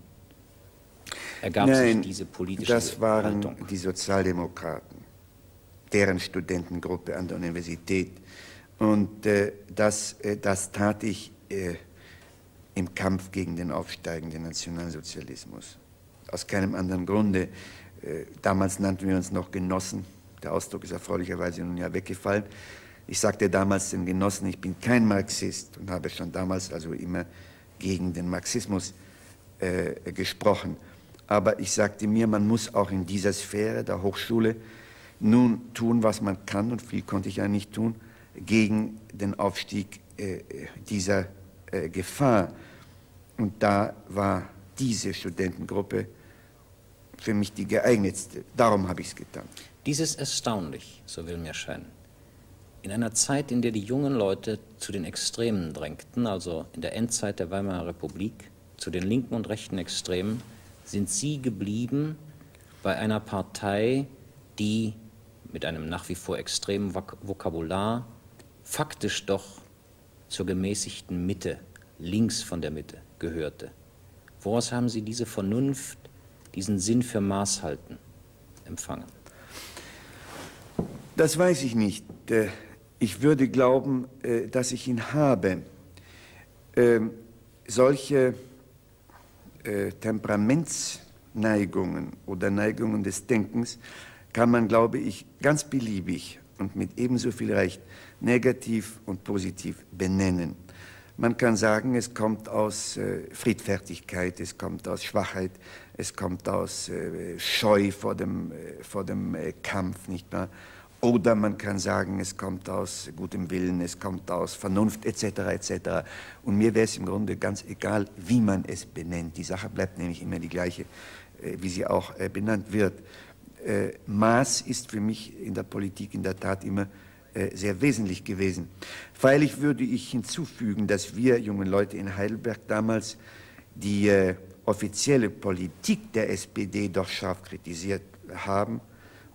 ergab sich diese politische Haltung? Das waren die Sozialdemokraten. deren Studentengruppe an der Universität. Und das tat ich im Kampf gegen den aufsteigenden Nationalsozialismus. Aus keinem anderen Grunde. Damals nannten wir uns noch Genossen. Der Ausdruck ist erfreulicherweise nun ja weggefallen. Ich sagte damals den Genossen, ich bin kein Marxist und habe schon damals also immer gegen den Marxismus gesprochen. Aber ich sagte mir, man muss auch in dieser Sphäre der Hochschule nun tun, was man kann, und viel konnte ich ja nicht tun, gegen den Aufstieg dieser Gefahr. Und da war diese Studentengruppe für mich die geeignetste. Darum habe ich es getan. Dies ist erstaunlich, so will mir scheinen. In einer Zeit, in der die jungen Leute zu den Extremen drängten, also in der Endzeit der Weimarer Republik, zu den linken und rechten Extremen, sind Sie geblieben bei einer Partei, die mit einem nach wie vor extremen Vokabular faktisch doch zur gemäßigten Mitte, links von der Mitte, gehörte. Woraus haben Sie diese Vernunft, diesen Sinn für Maßhalten empfangen? Das weiß ich nicht. Ich würde glauben, dass ich ihn habe. Solche Temperamentsneigungen oder Neigungen des Denkens kann man, glaube ich, ganz beliebig und mit ebenso viel Recht negativ und positiv benennen. Man kann sagen, es kommt aus Friedfertigkeit, es kommt aus Schwachheit, es kommt aus Scheu vor dem Kampf, nicht wahr? Oder man kann sagen, es kommt aus gutem Willen, es kommt aus Vernunft etc. etc. Und mir wäre es im Grunde ganz egal, wie man es benennt. Die Sache bleibt nämlich immer die gleiche, wie sie auch benannt wird. Maß ist für mich in der Politik in der Tat immer sehr wesentlich gewesen. Freilich würde ich hinzufügen, dass wir jungen Leute in Heidelberg damals die offizielle Politik der SPD doch scharf kritisiert haben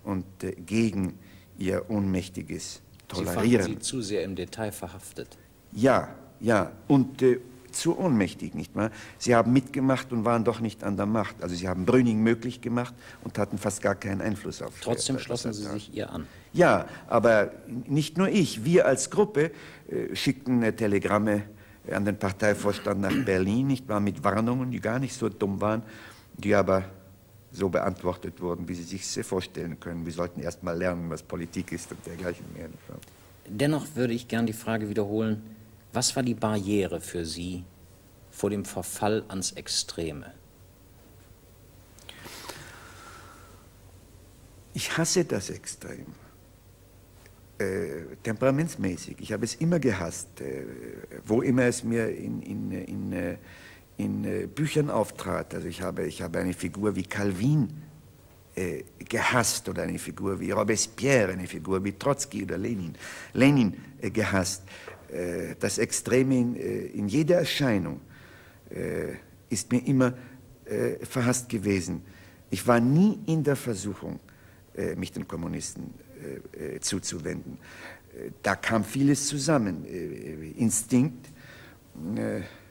und gegen ihr ohnmächtiges Tolerieren. Sie fanden Sie zu sehr im Detail verhaftet. Ja, ja, und zu ohnmächtig, nicht wahr? Sie haben mitgemacht und waren doch nicht an der Macht. Also sie haben Brüning möglich gemacht und hatten fast gar keinen Einfluss auf. Trotzdem schlossen Sie sich ihr an. Ja, aber nicht nur ich. Wir als Gruppe schickten Telegramme an den Parteivorstand nach Berlin, nicht wahr, mit Warnungen, die gar nicht so dumm waren, die aber so beantwortet wurden, wie Sie sich vorstellen können. Wir sollten erst mal lernen, was Politik ist und dergleichen mehr. Dennoch würde ich gern die Frage wiederholen, was war die Barriere für Sie vor dem Verfall ans Extreme? Ich hasse das Extrem. Temperamentsmäßig. Ich habe es immer gehasst, wo immer es mir in Büchern auftrat. Also ich habe eine Figur wie Calvin gehasst oder eine Figur wie Robespierre, eine Figur wie Trotzki oder Lenin gehasst. Das Extreme in jeder Erscheinung ist mir immer verhasst gewesen. Ich war nie in der Versuchung, mich den Kommunisten zuzuwenden. Da kam vieles zusammen, Instinkt,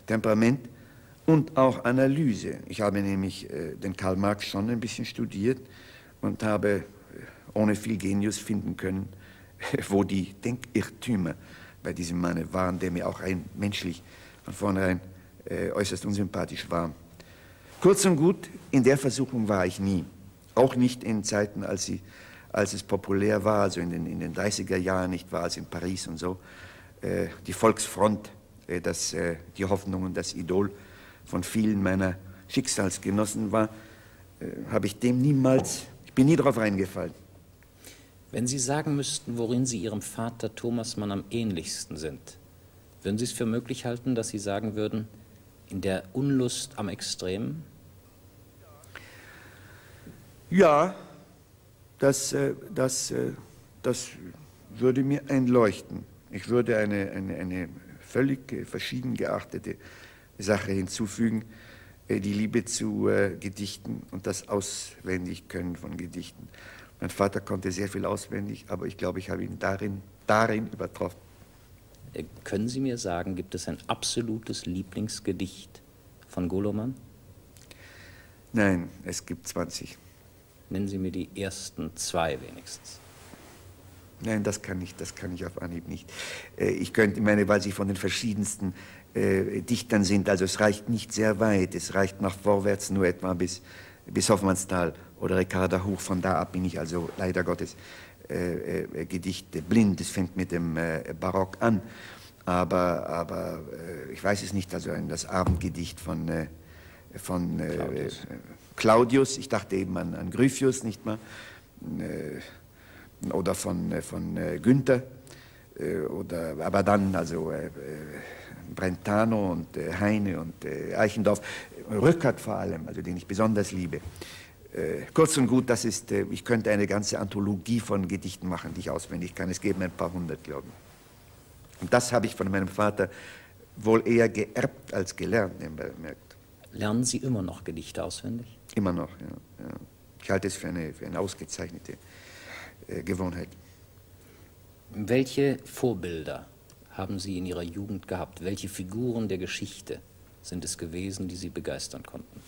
Temperament und auch Analyse. Ich habe nämlich den Karl Marx schon ein bisschen studiert und habe ohne viel Genius finden können, wo die Denkirrtümer bei diesem Manne waren, der mir auch menschlich von vornherein äußerst unsympathisch war. Kurz und gut, in der Versuchung war ich nie. Auch nicht in Zeiten, als es populär war, also in den 30er Jahren, nicht wahr, als in Paris und so. Die Volksfront, die Hoffnung und das Idol von vielen meiner Schicksalsgenossen war, habe ich dem niemals, ich bin nie drauf reingefallen. Wenn Sie sagen müssten, worin Sie Ihrem Vater Thomas Mann am ähnlichsten sind, würden Sie es für möglich halten, dass Sie sagen würden, in der Unlust am Extrem? Ja, das würde mir einleuchten. Ich würde eine völlig verschieden geachtete Sache hinzufügen, die Liebe zu Gedichten und das Auswendigkönnen von Gedichten. Mein Vater konnte sehr viel auswendig, aber ich glaube, ich habe ihn darin übertroffen. Können Sie mir sagen, gibt es ein absolutes Lieblingsgedicht von Goloman? Nein, es gibt 20. Nennen Sie mir die ersten 2 wenigstens. Nein, das kann ich auf Anhieb nicht. Ich könnte, weil Sie von den verschiedensten Dichtern sind, also es reicht nicht sehr weit, es reicht nach vorwärts nur etwa bis Hofmannsthal oder Ricarda Huch, von da ab bin ich also leider Gottes Gedichte blind, es fängt mit dem Barock an, aber ich weiß es nicht, also das Abendgedicht von Claudius, ich dachte eben an Gryphius, nicht wahr? Oder von Günther, aber dann also Brentano und Heine und Eichendorff, Rückert vor allem, also den ich besonders liebe. Kurz und gut, das ist, ich könnte eine ganze Anthologie von Gedichten machen, die ich auswendig kann. Es geben ein paar hundert, glaube ich. Und das habe ich von meinem Vater wohl eher geerbt als gelernt, nebenbei bemerkt. Lernen Sie immer noch Gedichte auswendig? Immer noch, ja. Ich halte es für eine ausgezeichnete Gewohnheit. Welche Vorbilder haben Sie in Ihrer Jugend gehabt? Welche Figuren der Geschichte sind es gewesen, die Sie begeistern konnten?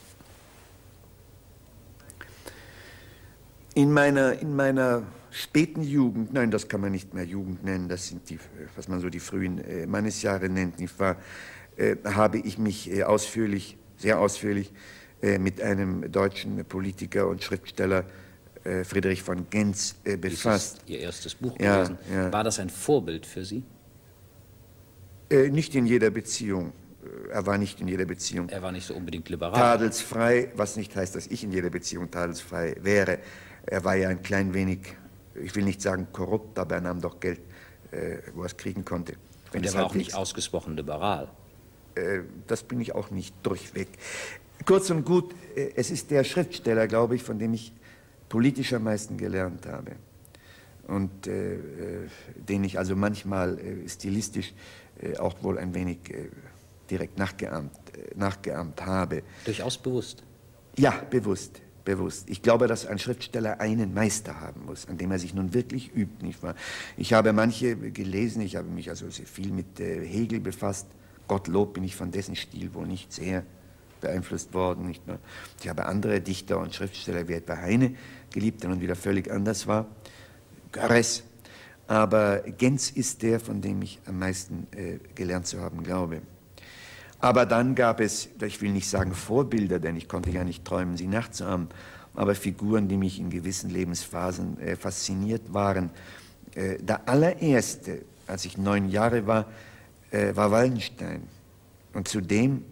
In meiner späten Jugend, nein, das kann man nicht mehr Jugend nennen, das sind die, was man so die frühen Mannesjahre nennt, nicht wahr, habe ich mich sehr ausführlich mit einem deutschen Politiker und Schriftsteller, Friedrich von Gentz, befasst. Das ist Ihr erstes Buch gewesen. Ja. War das ein Vorbild für Sie? Nicht in jeder Beziehung. Er war nicht in jeder Beziehung. Er war nicht so unbedingt liberal. Tadelsfrei, was nicht heißt, dass ich in jeder Beziehung tadelsfrei wäre. Er war ja ein klein wenig, ich will nicht sagen korrupt, aber er nahm doch Geld, wo er es kriegen konnte. Und er war auch nicht ausgesprochen liberal. Das bin ich auch nicht durchweg. Kurz und gut, es ist der Schriftsteller, glaube ich, von dem ich politisch am meisten gelernt habe. Und den ich also manchmal stilistisch auch wohl ein wenig direkt nachgeahmt habe. Durchaus bewusst? Ja, bewusst. Ich glaube, dass ein Schriftsteller einen Meister haben muss, an dem er sich nun wirklich übt, nicht wahr? Ich habe manche gelesen, ich habe mich also sehr viel mit Hegel befasst. Gottlob bin ich von dessen Stil wohl nicht sehr beeinflusst worden, nicht wahr? Ich habe andere Dichter und Schriftsteller wie etwa Heine geliebt, der nun wieder völlig anders war. Görres. Aber Gentz ist der, von dem ich am meisten gelernt zu haben glaube. Aber dann gab es, ich will nicht sagen Vorbilder, denn ich konnte ja nicht träumen, sie nachzuahmen, aber Figuren, die mich in gewissen Lebensphasen fasziniert waren. Der allererste, als ich 9 Jahre war, war Wallenstein. Und zudem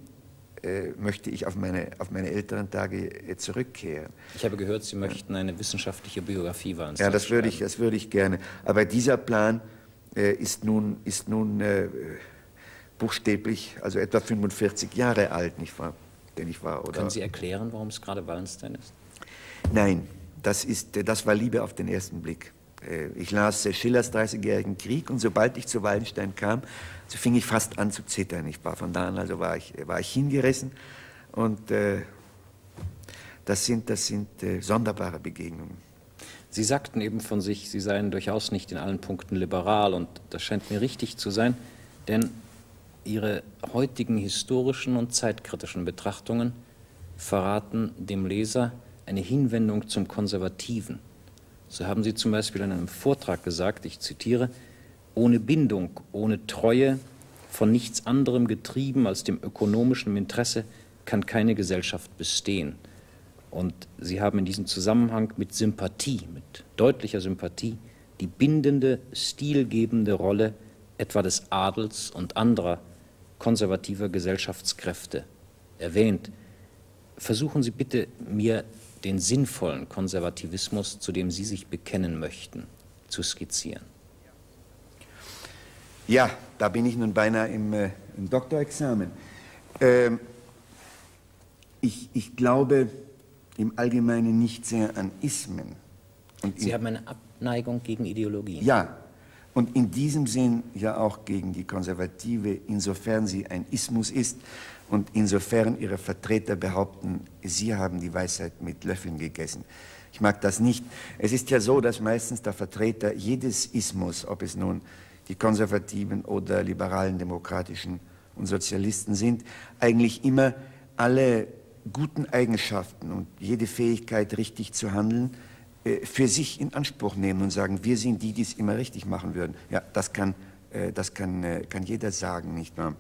möchte ich auf meine älteren Tage zurückkehren. Ich habe gehört, Sie möchten eine wissenschaftliche Biografie Wallensteins. Ja, das würde ich gerne. Aber dieser Plan ist nun buchstäblich, also etwa 45 Jahre alt, nicht wahr? Denn ich war, oder? Können Sie erklären, warum es gerade Wallenstein ist? Nein, das war Liebe auf den ersten Blick. Ich las Schillers 30-jährigen Krieg und sobald ich zu Wallenstein kam, so fing ich fast an zu zittern. Ich war von da an, also war ich hingerissen und das sind sonderbare Begegnungen. Sie sagten eben von sich, Sie seien durchaus nicht in allen Punkten liberal und das scheint mir richtig zu sein, denn Ihre heutigen historischen und zeitkritischen Betrachtungen verraten dem Leser eine Hinwendung zum Konservativen. So haben Sie zum Beispiel in einem Vortrag gesagt, ich zitiere, ohne Bindung, ohne Treue, von nichts anderem getrieben als dem ökonomischen Interesse, kann keine Gesellschaft bestehen. Und Sie haben in diesem Zusammenhang mit Sympathie, mit deutlicher Sympathie, die bindende, stilgebende Rolle etwa des Adels und anderer konservativer Gesellschaftskräfte erwähnt. Versuchen Sie bitte, mir den sinnvollen Konservativismus, zu dem Sie sich bekennen möchten, zu skizzieren. Ja, da bin ich nun beinahe im Doktorexamen. Ich glaube im Allgemeinen nicht sehr an Ismen. Und Sie haben eine Abneigung gegen Ideologien. Ja, und in diesem Sinn ja auch gegen die Konservative, insofern sie ein Ismus ist und insofern ihre Vertreter behaupten, sie haben die Weisheit mit Löffeln gegessen. Ich mag das nicht. Es ist ja so, dass meistens der Vertreter jedes Ismus, ob es nun die Konservativen oder liberalen, demokratischen und Sozialisten sind, eigentlich immer alle guten Eigenschaften und jede Fähigkeit, richtig zu handeln, für sich in Anspruch nehmen und sagen, wir sind die, die es immer richtig machen würden. Ja, das kann jeder sagen, nicht wahr?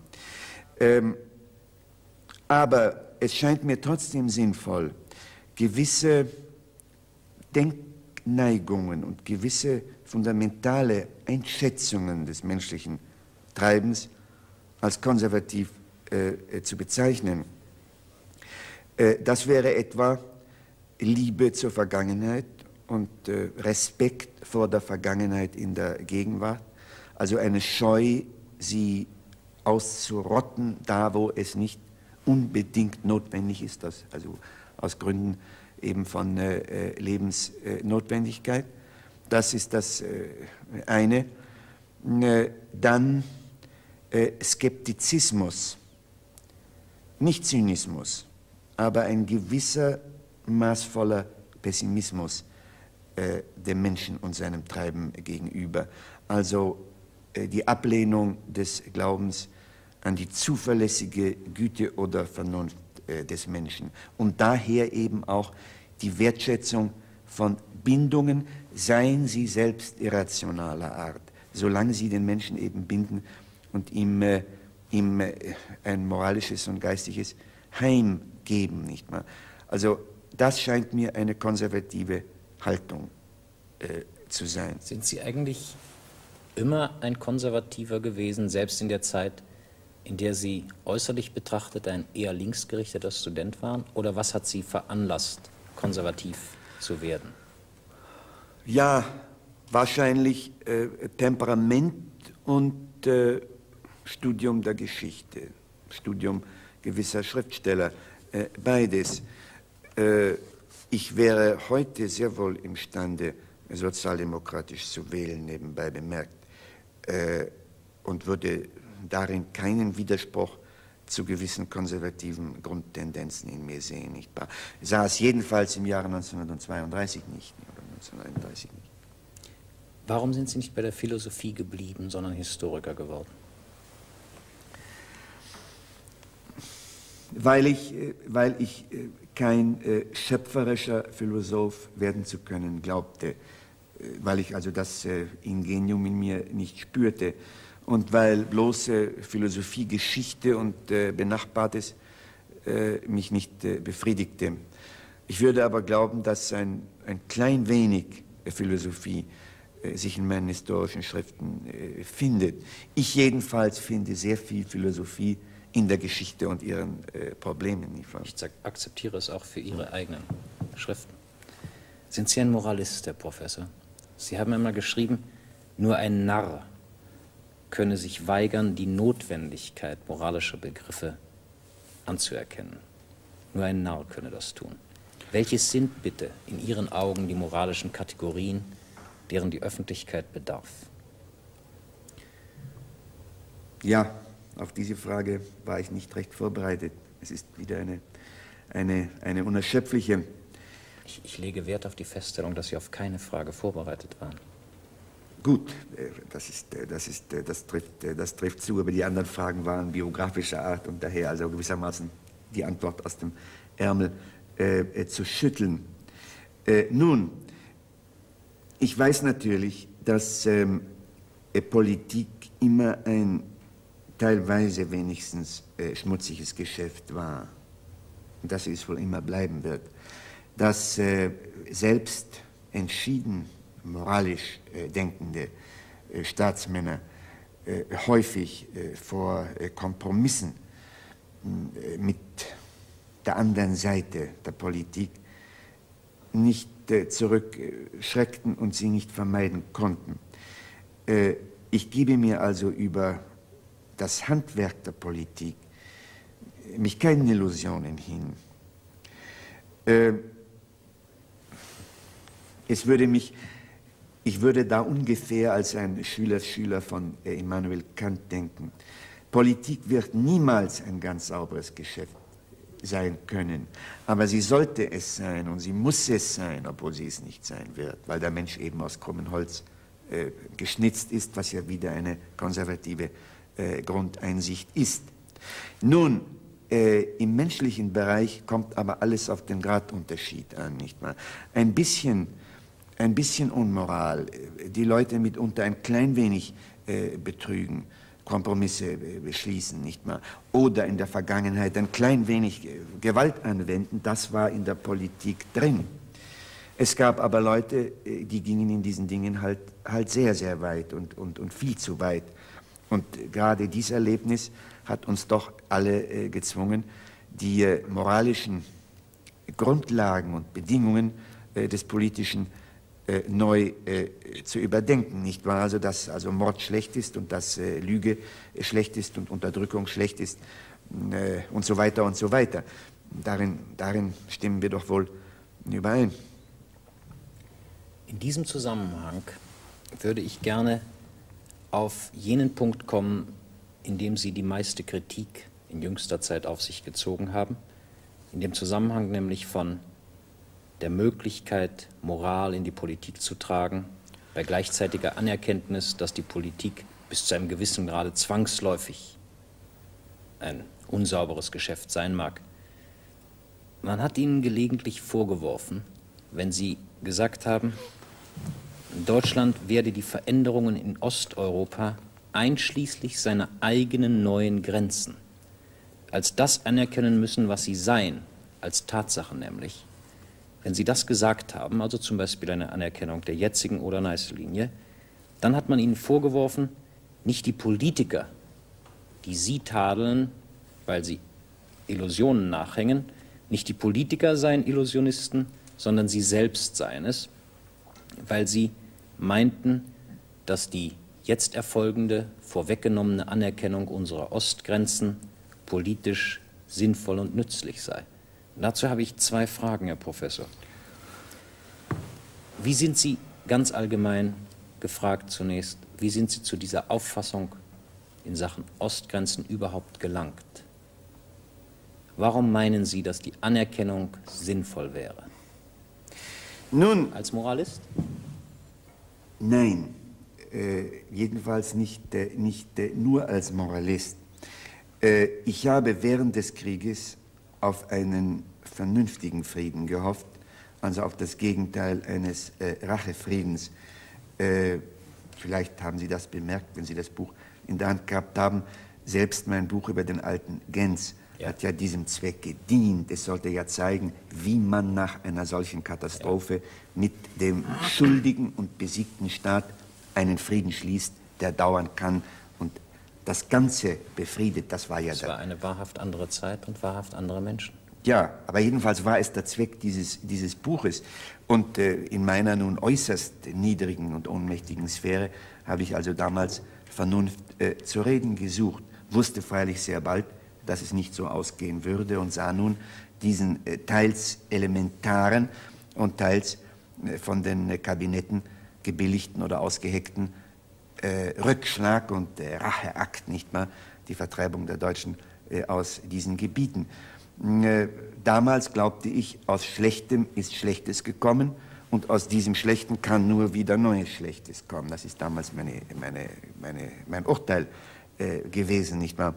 Aber es scheint mir trotzdem sinnvoll, gewisse Denkneigungen und gewisse fundamentale Einschätzungen des menschlichen Treibens als konservativ zu bezeichnen. Das wäre etwa Liebe zur Vergangenheit und Respekt vor der Vergangenheit in der Gegenwart, also eine Scheu, sie auszurotten, da wo es nicht unbedingt notwendig ist, also aus Gründen eben von Lebensnotwendigkeit. Das ist das eine. Dann Skeptizismus, nicht Zynismus, aber ein gewisser maßvoller Pessimismus dem Menschen und seinem Treiben gegenüber. Also die Ablehnung des Glaubens an die zuverlässige Güte oder Vernunft des Menschen. Und daher eben auch die Wertschätzung von Bindungen, seien sie selbst irrationaler Art, solange sie den Menschen eben binden und ihm ein moralisches und geistiges Heim geben, nicht wahr? Also das scheint mir eine konservative Haltung zu sein. Sind Sie eigentlich immer ein Konservativer gewesen, selbst in der Zeit, in der Sie äußerlich betrachtet ein eher linksgerichteter Student waren? Oder was hat Sie veranlasst, konservativ zu werden? Ja, wahrscheinlich Temperament und Studium der Geschichte, Studium gewisser Schriftsteller, beides. Ich wäre heute sehr wohl imstande, sozialdemokratisch zu wählen, nebenbei bemerkt, und würde darin keinen Widerspruch zu gewissen konservativen Grundtendenzen in mir sehen, nicht wahr? Ich sah es jedenfalls im Jahre 1932 nicht oder 1931 nicht. Warum sind Sie nicht bei der Philosophie geblieben, sondern Historiker geworden? Weil ich kein schöpferischer Philosoph werden zu können glaubte, weil ich also das Ingenium in mir nicht spürte und weil bloße Philosophie, Geschichte und Benachbartes mich nicht befriedigte. Ich würde aber glauben, dass ein klein wenig Philosophie sich in meinen historischen Schriften findet. Ich jedenfalls finde sehr viel Philosophie in der Geschichte und ihren Problemen. Nicht wahr? Ich akzeptiere es auch für Ihre eigenen Schriften. Sind Sie ein Moralist, Herr Professor? Sie haben einmal geschrieben, nur ein Narr könne sich weigern, die Notwendigkeit moralischer Begriffe anzuerkennen. Nur ein Narr könne das tun. Welches sind bitte in Ihren Augen die moralischen Kategorien, deren die Öffentlichkeit bedarf? Ja, auf diese Frage war ich nicht recht vorbereitet. Es ist wieder eine unerschöpfliche. Ich lege Wert auf die Feststellung, dass Sie auf keine Frage vorbereitet waren. Gut, das trifft zu, aber die anderen Fragen waren biografischer Art und daher also gewissermaßen die Antwort aus dem Ärmel zu schütteln. Nun, ich weiß natürlich, dass Politik immer ein teilweise wenigstens schmutziges Geschäft war und dass es wohl immer bleiben wird, dass selbst entschieden moralisch denkende Staatsmänner häufig vor Kompromissen mit der anderen Seite der Politik nicht zurückschreckten und sie nicht vermeiden konnten. Ich gebe mir also über das Handwerk der Politik mich keinen Illusionen hin. Ich würde da ungefähr als ein Schüler von Immanuel Kant denken. Politik wird niemals ein ganz sauberes Geschäft sein können, aber sie sollte es sein und sie muss es sein, obwohl sie es nicht sein wird, weil der Mensch eben aus krummem Holz geschnitzt ist, was ja wieder eine konservative Grundeinsicht ist. Nun, im menschlichen Bereich kommt aber alles auf den Gradunterschied an, nicht wahr? Ein bisschen ein bisschen Unmoral, die Leute mitunter ein klein wenig betrügen, Kompromisse beschließen, nicht wahr? Oder in der Vergangenheit ein klein wenig Gewalt anwenden, das war in der Politik drin. Es gab aber Leute, die gingen in diesen Dingen halt sehr, sehr weit und viel zu weit. Und gerade dieses Erlebnis hat uns doch alle gezwungen, die moralischen Grundlagen und Bedingungen des Politischen neu zu überdenken, nicht wahr? Also, dass Mord schlecht ist und dass Lüge schlecht ist und Unterdrückung schlecht ist und so weiter und so weiter. Darin stimmen wir doch wohl überein. In diesem Zusammenhang würde ich gerne auf jenen Punkt kommen, in dem Sie die meiste Kritik in jüngster Zeit auf sich gezogen haben, in dem Zusammenhang nämlich von der Möglichkeit, Moral in die Politik zu tragen, bei gleichzeitiger Anerkenntnis, dass die Politik bis zu einem gewissen Grade zwangsläufig ein unsauberes Geschäft sein mag. Man hat Ihnen gelegentlich vorgeworfen, wenn Sie gesagt haben, Deutschland werde die Veränderungen in Osteuropa einschließlich seiner eigenen neuen Grenzen als das anerkennen müssen, was sie seien, als Tatsache nämlich. Wenn Sie das gesagt haben, also zum Beispiel eine Anerkennung der jetzigen Oder-Neiße-Linie, dann hat man Ihnen vorgeworfen, nicht die Politiker, die Sie tadeln, weil sie Illusionen nachhängen, nicht die Politiker seien Illusionisten, sondern Sie selbst seien es, weil Sie meinten, dass die jetzt erfolgende, vorweggenommene Anerkennung unserer Ostgrenzen politisch sinnvoll und nützlich sei. Dazu habe ich zwei Fragen, Herr Professor. Wie sind Sie, ganz allgemein gefragt zunächst, wie sind Sie zu dieser Auffassung in Sachen Ostgrenzen überhaupt gelangt? Warum meinen Sie, dass die Anerkennung sinnvoll wäre? Nun, als Moralist? Nein, jedenfalls nicht nur als Moralist. Ich habe während des Krieges auf einen vernünftigen Frieden gehofft, also auf das Gegenteil eines Rachefriedens. Vielleicht haben Sie das bemerkt, wenn Sie das Buch in der Hand gehabt haben. Selbst mein Buch über den alten Gens hat ja diesem Zweck gedient. Es sollte ja zeigen, wie man nach einer solchen Katastrophe mit dem schuldigen und besiegten Staat einen Frieden schließt, der dauern kann und das Ganze befriedet. Das war ja... Es war eine wahrhaft andere Zeit und wahrhaft andere Menschen. Ja, aber jedenfalls war es der Zweck dieses Buches. Und in meiner nun äußerst niedrigen und ohnmächtigen Sphäre habe ich also damals Vernunft zu reden gesucht, wusste freilich sehr bald, dass es nicht so ausgehen würde und sah nun diesen teils elementaren und teils von den Kabinetten gebilligten oder ausgeheckten Rückschlag und Racheakt, nicht wahr, die Vertreibung der Deutschen aus diesen Gebieten. Damals glaubte ich, aus Schlechtem ist Schlechtes gekommen und aus diesem Schlechten kann nur wieder Neues Schlechtes kommen. Das ist damals mein Urteil gewesen, nicht wahr?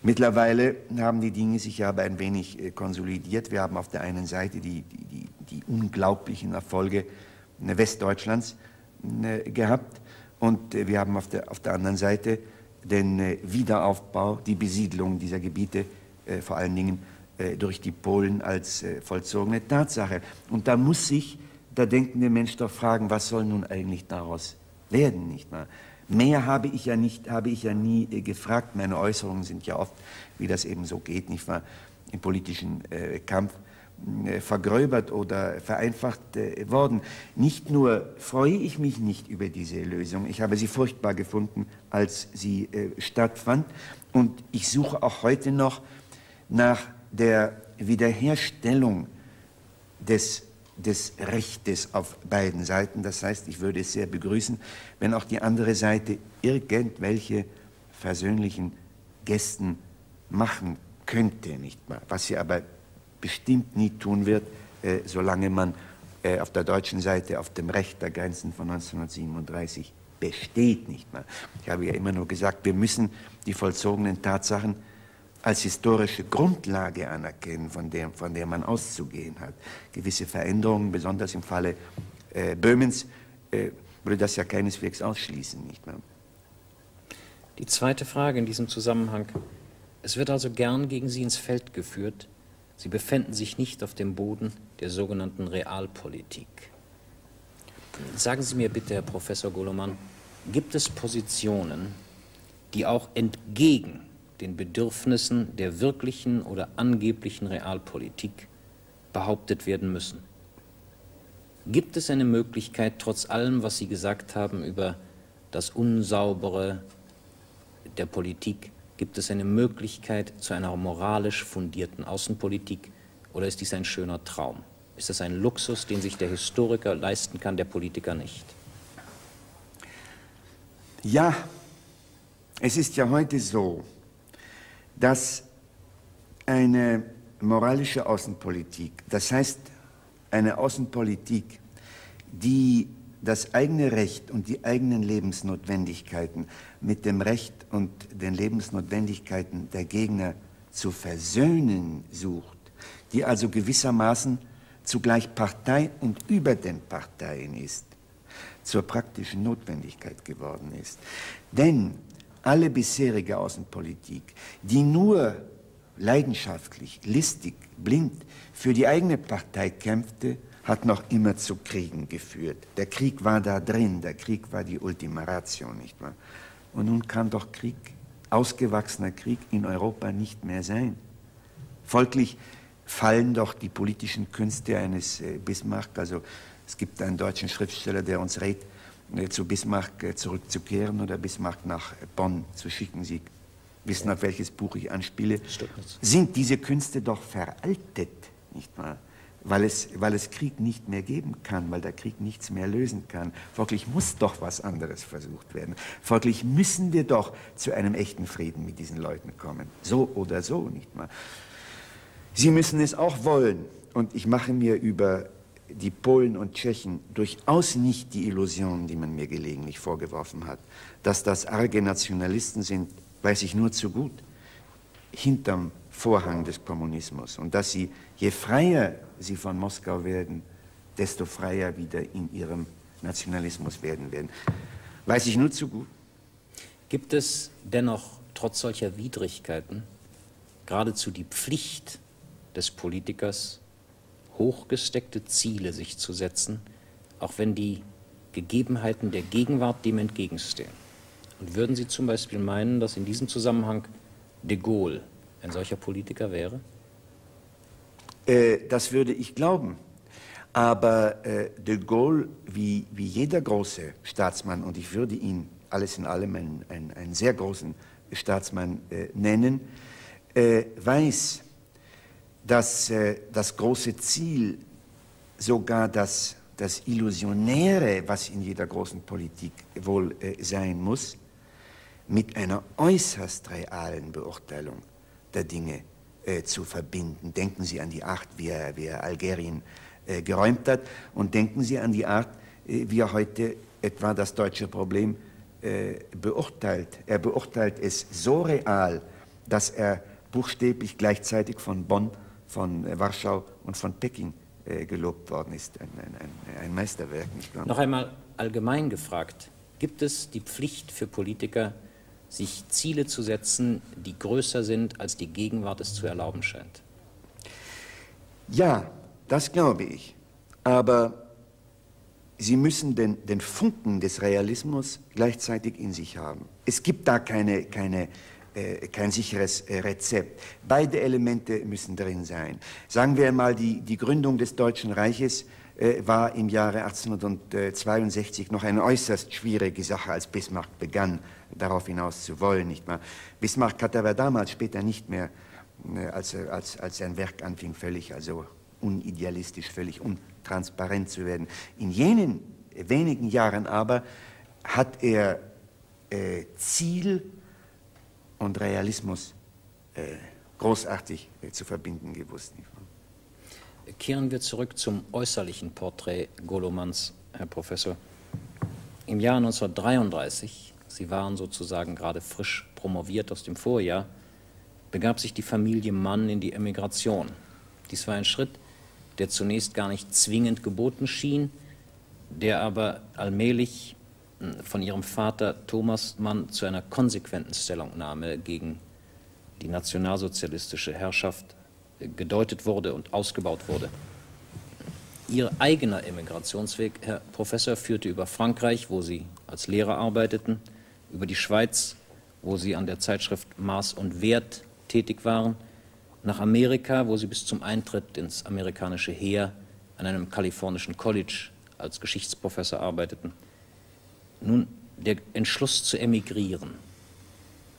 Mittlerweile haben die Dinge sich aber ein wenig konsolidiert. Wir haben auf der einen Seite die unglaublichen Erfolge Westdeutschlands gehabt und wir haben auf der anderen Seite den Wiederaufbau, die Besiedlung dieser Gebiete, vor allen Dingen durch die Polen als vollzogene Tatsache. Und da muss sich der denkende Mensch doch fragen, was soll nun eigentlich daraus werden, nicht wahr? Mehr habe ich ja nie gefragt. Meine Äußerungen sind ja oft, wie das eben so geht, nicht wahr, im politischen Kampf vergröbert oder vereinfacht worden. Nicht nur freue ich mich nicht über diese Lösung, ich habe sie furchtbar gefunden, als sie stattfand. Und ich suche auch heute noch nach der Wiederherstellung des Rechtes auf beiden Seiten. Das heißt, ich würde es sehr begrüßen, wenn auch die andere Seite irgendwelche versöhnlichen Gesten machen könnte, nicht wahr? Was sie aber bestimmt nie tun wird, solange man auf der deutschen Seite auf dem Recht der Grenzen von 1937 besteht, nicht wahr? Ich habe ja immer nur gesagt, wir müssen die vollzogenen Tatsachen als historische Grundlage anerkennen, von der man auszugehen hat. Gewisse Veränderungen, besonders im Falle Böhmens, würde das ja keineswegs ausschließen, nicht wahr? Die zweite Frage in diesem Zusammenhang. Es wird also gern gegen Sie ins Feld geführt. Sie befänden sich nicht auf dem Boden der sogenannten Realpolitik. Sagen Sie mir bitte, Herr Professor Goloman, gibt es Positionen, die auch entgegen den Bedürfnissen der wirklichen oder angeblichen Realpolitik behauptet werden müssen? Gibt es eine Möglichkeit, trotz allem, was Sie gesagt haben über das Unsaubere der Politik, gibt es eine Möglichkeit zu einer moralisch fundierten Außenpolitik, oder ist dies ein schöner Traum? Ist das ein Luxus, den sich der Historiker leisten kann, der Politiker nicht? Ja, es ist ja heute so, dass eine moralische Außenpolitik, das heißt eine Außenpolitik, die das eigene Recht und die eigenen Lebensnotwendigkeiten mit dem Recht und den Lebensnotwendigkeiten der Gegner zu versöhnen sucht, die also gewissermaßen zugleich Partei und über den Parteien ist, zur praktischen Notwendigkeit geworden ist. Denn alle bisherige Außenpolitik, die nur leidenschaftlich, listig, blind für die eigene Partei kämpfte, hat noch immer zu Kriegen geführt. Der Krieg war da drin, der Krieg war die Ultima Ratio, nicht wahr? Und nun kann doch Krieg, ausgewachsener Krieg in Europa nicht mehr sein. Folglich fallen doch die politischen Künste eines Bismarck, also es gibt einen deutschen Schriftsteller, der uns rät, zu Bismarck zurückzukehren oder Bismarck nach Bonn zu schicken. Sie wissen, auf welches Buch ich anspiele. Sind diese Künste doch veraltet, nicht wahr? Weil es Krieg nicht mehr geben kann, weil der Krieg nichts mehr lösen kann. Folglich muss doch was anderes versucht werden. Folglich müssen wir doch zu einem echten Frieden mit diesen Leuten kommen. So oder so, nicht wahr? Sie müssen es auch wollen. Und ich mache mir über die Polen und Tschechen durchaus nicht die Illusion, die man mir gelegentlich vorgeworfen hat. Dass das arge Nationalisten sind, weiß ich nur zu gut. Hinterm Vorhang des Kommunismus. Und dass sie, je freier sie von Moskau werden, desto freier wieder in ihrem Nationalismus werden. Weiß ich nur zu gut. Gibt es dennoch trotz solcher Widrigkeiten geradezu die Pflicht des Politikers, hochgesteckte Ziele sich zu setzen, auch wenn die Gegebenheiten der Gegenwart dem entgegenstehen? Und würden Sie zum Beispiel meinen, dass in diesem Zusammenhang de Gaulle ein solcher Politiker wäre? Das würde ich glauben. Aber de Gaulle, wie jeder große Staatsmann, und ich würde ihn alles in allem einen sehr großen Staatsmann nennen, weiß, dass das große Ziel, sogar das Illusionäre, was in jeder großen Politik wohl sein muss, mit einer äußerst realen Beurteilung der Dinge zu verbinden. Denken Sie an die Art, wie er Algerien geräumt hat, und denken Sie an die Art, wie er heute etwa das deutsche Problem beurteilt. Er beurteilt es so real, dass er buchstäblich gleichzeitig von Bonn, von Warschau und von Peking gelobt worden ist. Ein Meisterwerk, nicht wahr? Noch einmal allgemein gefragt, gibt es die Pflicht für Politiker, sich Ziele zu setzen, die größer sind, als die Gegenwart es zu erlauben scheint? Ja, das glaube ich. Aber Sie müssen den Funken des Realismus gleichzeitig in sich haben. Es gibt da kein sicheres Rezept. Beide Elemente müssen drin sein. Sagen wir mal, die Gründung des Deutschen Reiches war im Jahre 1862 noch eine äußerst schwierige Sache, als Bismarck begann, darauf hinaus zu wollen, nicht wahr? Bismarck hat aber damals später nicht mehr, als sein Werk anfing, völlig, also unidealistisch, völlig untransparent zu werden. In jenen wenigen Jahren aber hat er Ziel und Realismus großartig zu verbinden gewusst. Nicht wahr? Kehren wir zurück zum äußerlichen Porträt Golomans, Herr Professor. Im Jahr 1933, Sie waren sozusagen gerade frisch promoviert aus dem Vorjahr, begab sich die Familie Mann in die Emigration. Dies war ein Schritt, der zunächst gar nicht zwingend geboten schien, der aber allmählich von ihrem Vater Thomas Mann zu einer konsequenten Stellungnahme gegen die nationalsozialistische Herrschaft gedeutet wurde und ausgebaut wurde. Ihr eigener Emigrationsweg, Herr Professor, führte über Frankreich, wo Sie als Lehrer arbeiteten, über die Schweiz, wo Sie an der Zeitschrift Maß und Wert tätig waren, nach Amerika, wo Sie bis zum Eintritt ins amerikanische Heer an einem kalifornischen College als Geschichtsprofessor arbeiteten. Nun, der Entschluss zu emigrieren,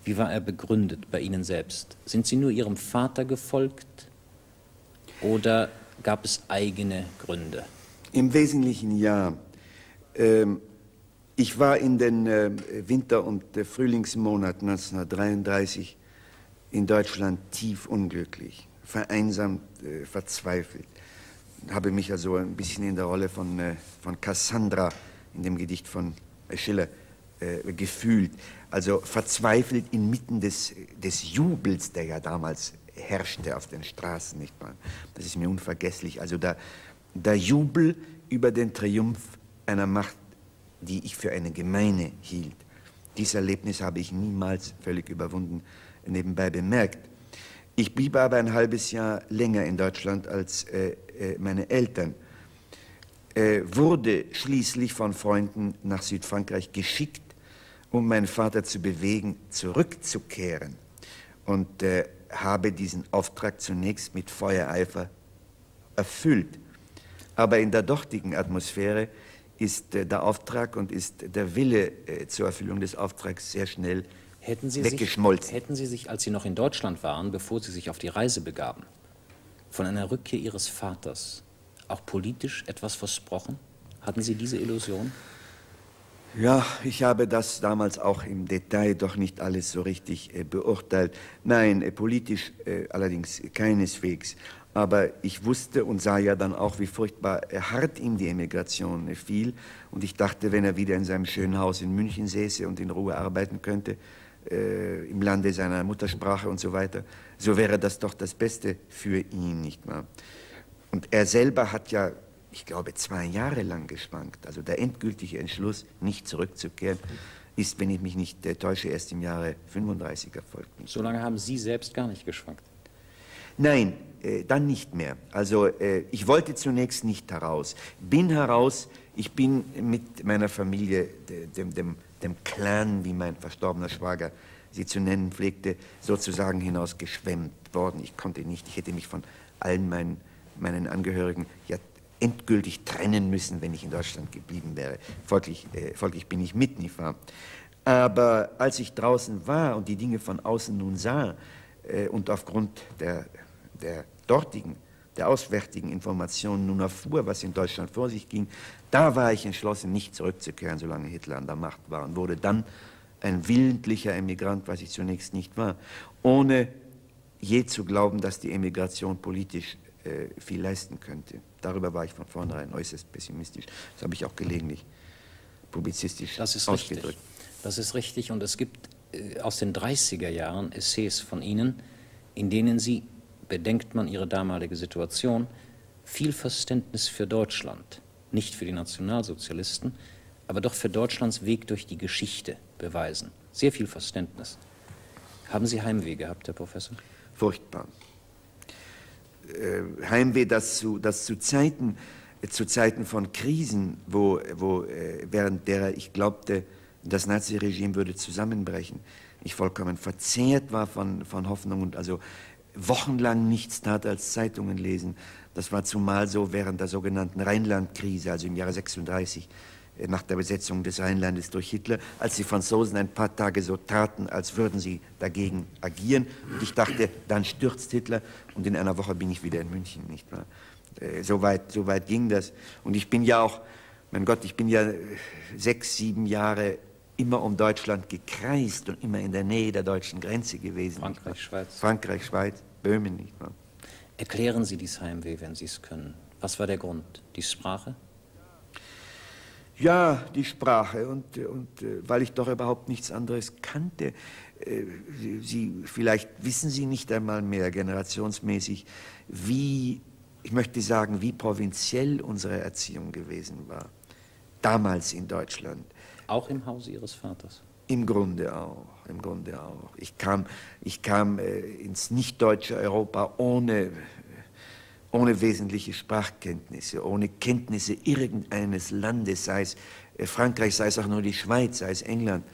wie war er begründet bei Ihnen selbst? Sind Sie nur Ihrem Vater gefolgt oder gab es eigene Gründe? Im Wesentlichen ja. Ich war in den Winter- und Frühlingsmonaten 1933 in Deutschland tief unglücklich, vereinsamt, verzweifelt. Habe mich also ein bisschen in der Rolle von Cassandra in dem Gedicht von Schiller gefühlt. Also verzweifelt inmitten des Jubels, der ja damals herrschte auf den Straßen, nicht wahr? Das ist mir unvergesslich. Also der Jubel über den Triumph einer Macht, die ich für eine gemeine hielt. Dieses Erlebnis habe ich niemals völlig überwunden, nebenbei bemerkt. Ich blieb aber ein halbes Jahr länger in Deutschland als meine Eltern, wurde schließlich von Freunden nach Südfrankreich geschickt, um meinen Vater zu bewegen, zurückzukehren, und habe diesen Auftrag zunächst mit Feuereifer erfüllt. Aber in der dortigen Atmosphäre ist der Auftrag und ist der Wille zur Erfüllung des Auftrags sehr schnell weggeschmolzen. Hätten Sie sich, als Sie noch in Deutschland waren, bevor Sie sich auf die Reise begaben, von einer Rückkehr Ihres Vaters auch politisch etwas versprochen? Hatten Sie diese Illusion? Ja, ich habe das damals auch im Detail doch nicht alles so richtig beurteilt. Nein, politisch allerdings keineswegs. Aber ich wusste und sah ja dann auch, wie furchtbar hart ihm die Emigration fiel. Und ich dachte, wenn er wieder in seinem schönen Haus in München säße und in Ruhe arbeiten könnte, im Lande seiner Muttersprache und so weiter, so wäre das doch das Beste für ihn, nicht wahr? Und er selber hat ja, ich glaube, 2 Jahre lang geschwankt. Also der endgültige Entschluss, nicht zurückzukehren, ist, wenn ich mich nicht täusche, erst im Jahre 35 erfolgt. So lange haben Sie selbst gar nicht geschwankt? Nein, dann nicht mehr. Also ich wollte zunächst nicht heraus. Bin heraus, ich bin mit meiner Familie, dem Clan, wie mein verstorbener Schwager sie zu nennen pflegte, sozusagen hinausgeschwemmt worden. Ich konnte nicht, ich hätte mich von allen meinen Angehörigen ja endgültig trennen müssen, wenn ich in Deutschland geblieben wäre. Folglich bin ich mit, nicht wahr? Aber als ich draußen war und die Dinge von außen nun sah und aufgrund der auswärtigen Informationen nun erfuhr, was in Deutschland vor sich ging, da war ich entschlossen, nicht zurückzukehren, solange Hitler an der Macht war, und wurde dann ein willentlicher Emigrant, was ich zunächst nicht war, ohne je zu glauben, dass die Emigration politisch viel leisten könnte. Darüber war ich von vornherein äußerst pessimistisch. Das habe ich auch gelegentlich publizistisch ausgedrückt. Richtig. Das ist richtig, und es gibt aus den 30er Jahren Essays von Ihnen, in denen Sie, bedenkt man Ihre damalige Situation, viel Verständnis für Deutschland, nicht für die Nationalsozialisten, aber doch für Deutschlands Weg durch die Geschichte beweisen. Sehr viel Verständnis. Haben Sie Heimweh gehabt, Herr Professor? Furchtbar. Heimweh, das zu Zeiten von Krisen, während derer ich glaubte, das Naziregime würde zusammenbrechen, ich vollkommen verzehrt war von Hoffnung und also wochenlang nichts tat als Zeitungen lesen. Das war zumal so während der sogenannten Rheinlandkrise, also im Jahre 36, nach der Besetzung des Rheinlandes durch Hitler, als die Franzosen ein paar Tage so taten, als würden sie dagegen agieren. Und ich dachte, dann stürzt Hitler und in einer Woche bin ich wieder in München, nicht wahr? So weit ging das. Und ich bin ja auch, mein Gott, ich bin ja 6, 7 Jahre immer um Deutschland gekreist und immer in der Nähe der deutschen Grenze gewesen. Frankreich, Schweiz. Frankreich, Schweiz, Böhmen, nicht wahr? Erklären Sie dies Heimweh, wenn Sie es können. Was war der Grund? Die Sprache? Ja, die Sprache und weil ich doch überhaupt nichts anderes kannte. Vielleicht wissen Sie nicht einmal mehr generationsmäßig, ich möchte sagen, wie provinziell unsere Erziehung gewesen war. damals in Deutschland. Auch im Hause Ihres Vaters? Im Grunde auch, im Grunde auch. Ich kam ins nicht-deutsche Europa ohne wesentliche Sprachkenntnisse, ohne Kenntnisse irgendeines Landes, sei es Frankreich, sei es auch nur die Schweiz, sei es England.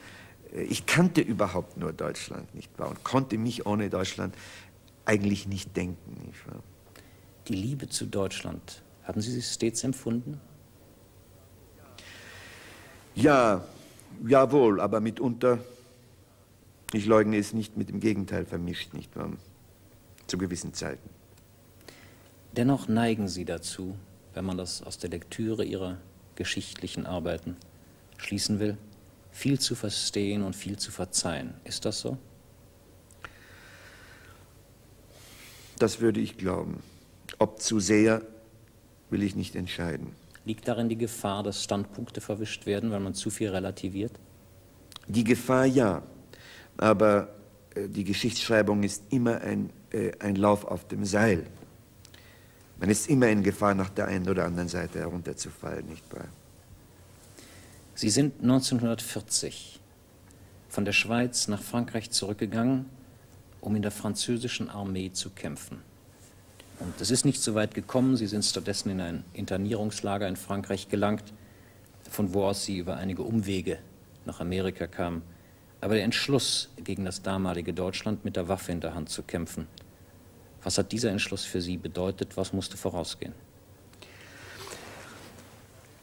Ich kannte überhaupt nur Deutschland, nicht wahr? Und konnte mich ohne Deutschland eigentlich nicht denken, nicht wahr? Die Liebe zu Deutschland, haben Sie sie stets empfunden? Ja, jawohl, aber mitunter, ich leugne es nicht, mit dem Gegenteil vermischt, nicht wahr? Zu gewissen Zeiten. Dennoch neigen Sie dazu, wenn man das aus der Lektüre Ihrer geschichtlichen Arbeiten schließen will, viel zu verstehen und viel zu verzeihen. Ist das so? Das würde ich glauben. Ob zu sehr, will ich nicht entscheiden. Liegt darin die Gefahr, dass Standpunkte verwischt werden, weil man zu viel relativiert? Die Gefahr ja, aber die Geschichtsschreibung ist immer ein Lauf auf dem Seil. Man ist immer in Gefahr, nach der einen oder anderen Seite herunterzufallen, nicht wahr? Sie sind 1940 von der Schweiz nach Frankreich zurückgegangen, um in der französischen Armee zu kämpfen. Und es ist nicht so weit gekommen, Sie sind stattdessen in ein Internierungslager in Frankreich gelangt, von wo aus Sie über einige Umwege nach Amerika kamen. Aber der Entschluss, gegen das damalige Deutschland mit der Waffe in der Hand zu kämpfen, was hat dieser Entschluss für Sie bedeutet? Was musste vorausgehen?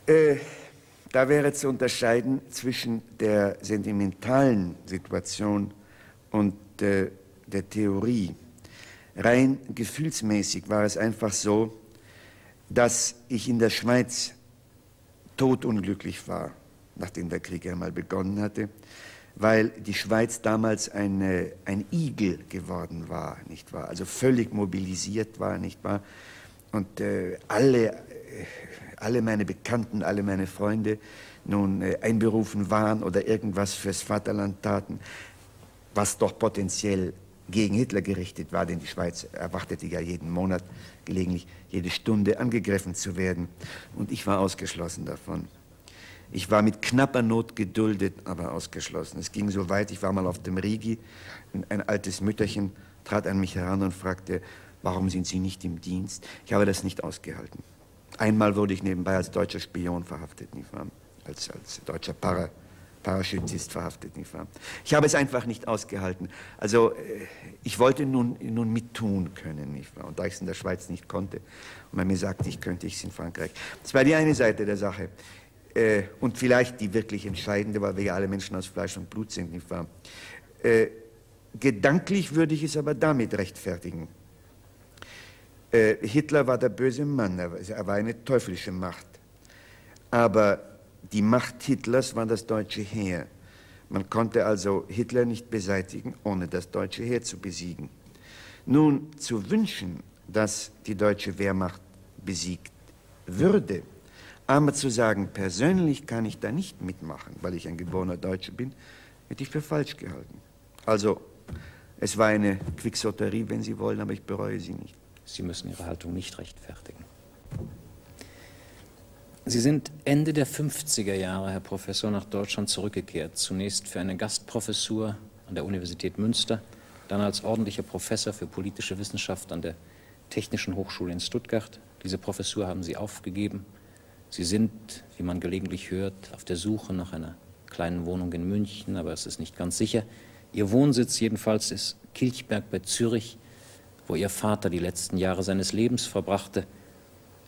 Da wäre zu unterscheiden zwischen der sentimentalen Situation und der Theorie. Rein gefühlsmäßig war es einfach so, dass ich in der Schweiz todunglücklich war, nachdem der Krieg einmal begonnen hatte, weil die Schweiz damals ein Igel geworden war, nicht wahr? Also völlig mobilisiert war, nicht wahr? Und alle meine Bekannten, alle meine Freunde nun einberufen waren oder irgendwas fürs Vaterland taten, was doch potenziell gegen Hitler gerichtet war, denn die Schweiz erwartete ja jeden Monat, gelegentlich jede Stunde angegriffen zu werden. Und ich war ausgeschlossen davon. Ich war mit knapper Not geduldet, aber ausgeschlossen. Es ging so weit, ich war mal auf dem Rigi, ein altes Mütterchen trat an mich heran und fragte, warum sind Sie nicht im Dienst? Ich habe das nicht ausgehalten. Einmal wurde ich nebenbei als deutscher Spion verhaftet, nicht wahr? Als deutscher Paraschütist verhaftet, nicht wahr? Ich habe es einfach nicht ausgehalten. Also ich wollte nun mittun können, nicht wahr? Und da ich es in der Schweiz nicht konnte und man mir sagte, ich könnte es in Frankreich. Das war die eine Seite der Sache. Und vielleicht die wirklich entscheidende, weil wir ja alle Menschen aus Fleisch und Blut sind, nicht wahr? Gedanklich würde ich es aber damit rechtfertigen. Hitler war der böse Mann, er war eine teuflische Macht. Aber die Macht Hitlers war das deutsche Heer. Man konnte also Hitler nicht beseitigen, ohne das deutsche Heer zu besiegen. Nun, zu wünschen, dass die deutsche Wehrmacht besiegt würde, aber zu sagen, persönlich kann ich da nicht mitmachen, weil ich ein geborener Deutscher bin, hätte ich für falsch gehalten. Also, es war eine Quixoterie, wenn Sie wollen, aber ich bereue sie nicht. Sie müssen Ihre Haltung nicht rechtfertigen. Sie sind Ende der 50er Jahre, Herr Professor, nach Deutschland zurückgekehrt. Zunächst für eine Gastprofessur an der Universität Münster, dann als ordentlicher Professor für politische Wissenschaft an der Technischen Hochschule in Stuttgart. Diese Professur haben Sie aufgegeben. Sie sind, wie man gelegentlich hört, auf der Suche nach einer kleinen Wohnung in München, aber es ist nicht ganz sicher. Ihr Wohnsitz jedenfalls ist Kilchberg bei Zürich, wo Ihr Vater die letzten Jahre seines Lebens verbrachte.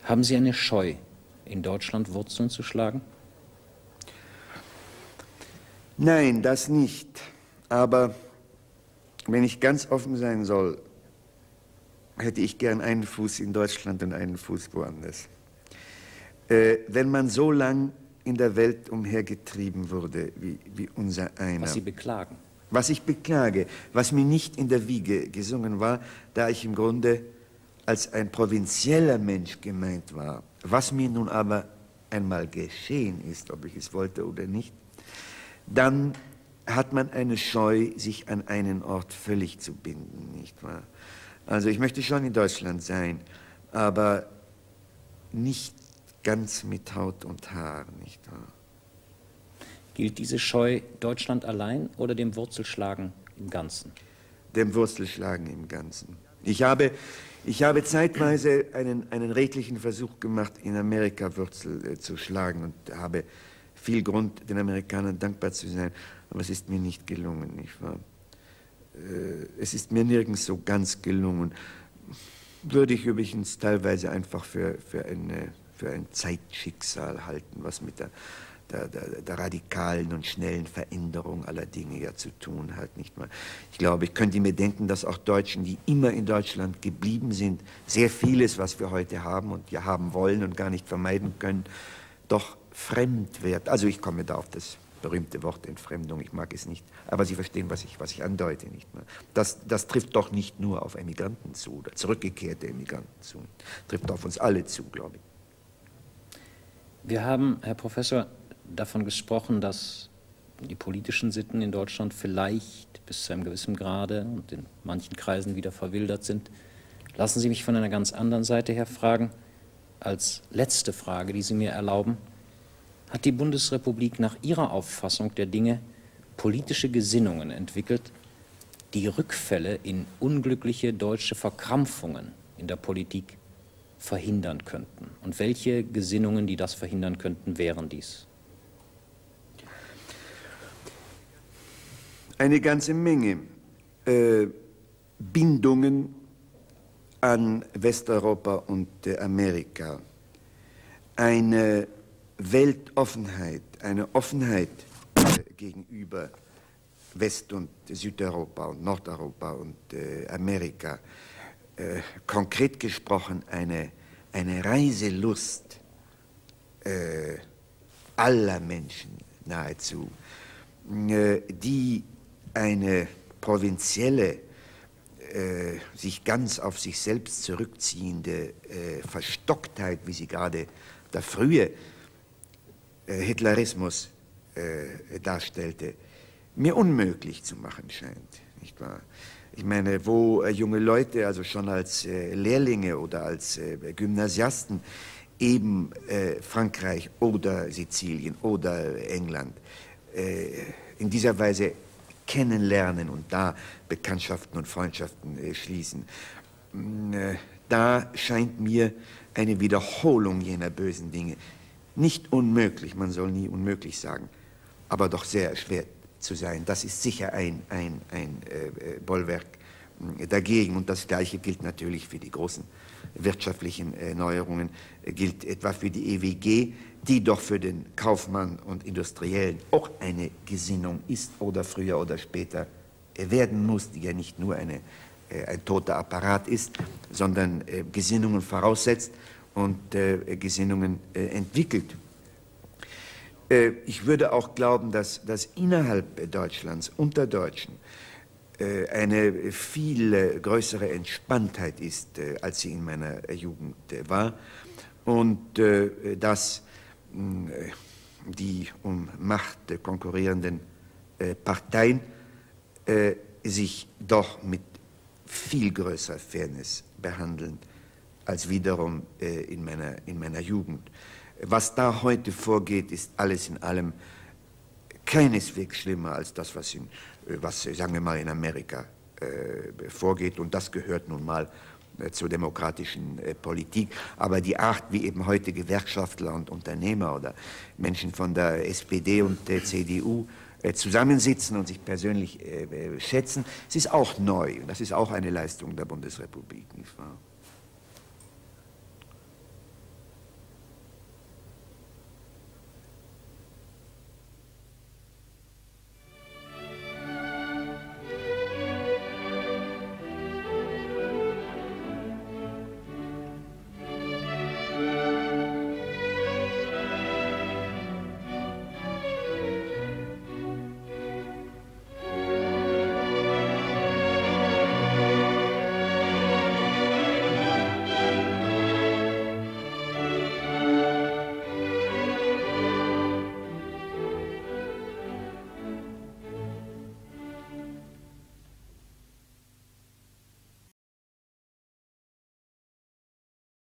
Haben Sie eine Scheu, in Deutschland Wurzeln zu schlagen? Nein, das nicht. Aber wenn ich ganz offen sein soll, hätte ich gern einen Fuß in Deutschland und einen Fuß woanders. Wenn man so lang in der Welt umhergetrieben wurde, wie unser einer. Was Sie beklagen. Was ich beklage, was mir nicht in der Wiege gesungen war, da ich im Grunde als ein provinzieller Mensch gemeint war, was mir nun aber einmal geschehen ist, ob ich es wollte oder nicht, dann hat man eine Scheu, sich an einen Ort völlig zu binden, nicht wahr? Also ich möchte schon in Deutschland sein, aber nicht ganz mit Haut und Haar, nicht wahr? Gilt diese Scheu Deutschland allein oder dem Wurzelschlagen im Ganzen? Dem Wurzelschlagen im Ganzen. Ich habe zeitweise einen redlichen Versuch gemacht, in Amerika Wurzel zu schlagen und habe viel Grund, den Amerikanern dankbar zu sein, aber es ist mir nicht gelungen, nicht wahr? Es ist mir nirgends so ganz gelungen. Würde ich übrigens teilweise einfach für ein Zeitschicksal halten, was mit der radikalen und schnellen Veränderung aller Dinge ja zu tun hat, nicht wahr? Ich glaube, ich könnte mir denken, dass auch Deutschen, die immer in Deutschland geblieben sind, sehr vieles, was wir heute haben und ja haben wollen und gar nicht vermeiden können, doch fremd wird. Also ich komme da auf das berühmte Wort Entfremdung, ich mag es nicht, aber Sie verstehen, was ich andeute, nicht wahr? Das trifft doch nicht nur auf Emigranten zu oder zurückgekehrte Emigranten zu, trifft auf uns alle zu, glaube ich. Wir haben, Herr Professor, davon gesprochen, dass die politischen Sitten in Deutschland vielleicht bis zu einem gewissen Grade und in manchen Kreisen wieder verwildert sind. Lassen Sie mich von einer ganz anderen Seite her fragen, als letzte Frage, die Sie mir erlauben. Hat die Bundesrepublik nach Ihrer Auffassung der Dinge politische Gesinnungen entwickelt, die Rückfälle in unglückliche deutsche Verkrampfungen in der Politik verhindern könnten? Und welche Gesinnungen, die das verhindern könnten, wären dies? Eine ganze Menge Bindungen an Westeuropa und Amerika, eine Weltoffenheit, eine Offenheit gegenüber West- und Südeuropa und Nordeuropa und Amerika, konkret gesprochen eine Reiselust aller Menschen nahezu, die eine provinzielle, sich ganz auf sich selbst zurückziehende Verstocktheit, wie sie gerade der frühe Hitlerismus darstellte, mir unmöglich zu machen scheint, nicht wahr? Ich meine, wo junge Leute, also schon als Lehrlinge oder als Gymnasiasten, eben Frankreich oder Sizilien oder England in dieser Weise kennenlernen und da Bekanntschaften und Freundschaften schließen. Da scheint mir eine Wiederholung jener bösen Dinge nicht unmöglich, man soll nie unmöglich sagen, aber doch sehr schwer zu sein. Das ist sicher ein Bollwerk dagegen. Und das Gleiche gilt natürlich für die großen wirtschaftlichen Neuerungen, gilt etwa für die EWG, die doch für den Kaufmann und Industriellen auch eine Gesinnung ist oder früher oder später werden muss, die ja nicht nur ein toter Apparat ist, sondern Gesinnungen voraussetzt und Gesinnungen entwickelt. Ich würde auch glauben, dass innerhalb Deutschlands, unter Deutschen, eine viel größere Entspanntheit ist, als sie in meiner Jugend war, und dass die um Macht konkurrierenden Parteien sich doch mit viel größerer Fairness behandeln als wiederum in meiner Jugend. Was da heute vorgeht, ist alles in allem keineswegs schlimmer als das, was sagen wir mal, in Amerika vorgeht. Und das gehört nun mal zur demokratischen Politik. Aber die Art, wie eben heute Gewerkschaftler und Unternehmer oder Menschen von der SPD und der CDU zusammensitzen und sich persönlich schätzen, es ist auch neu. Das ist auch eine Leistung der Bundesrepublik, nicht wahr?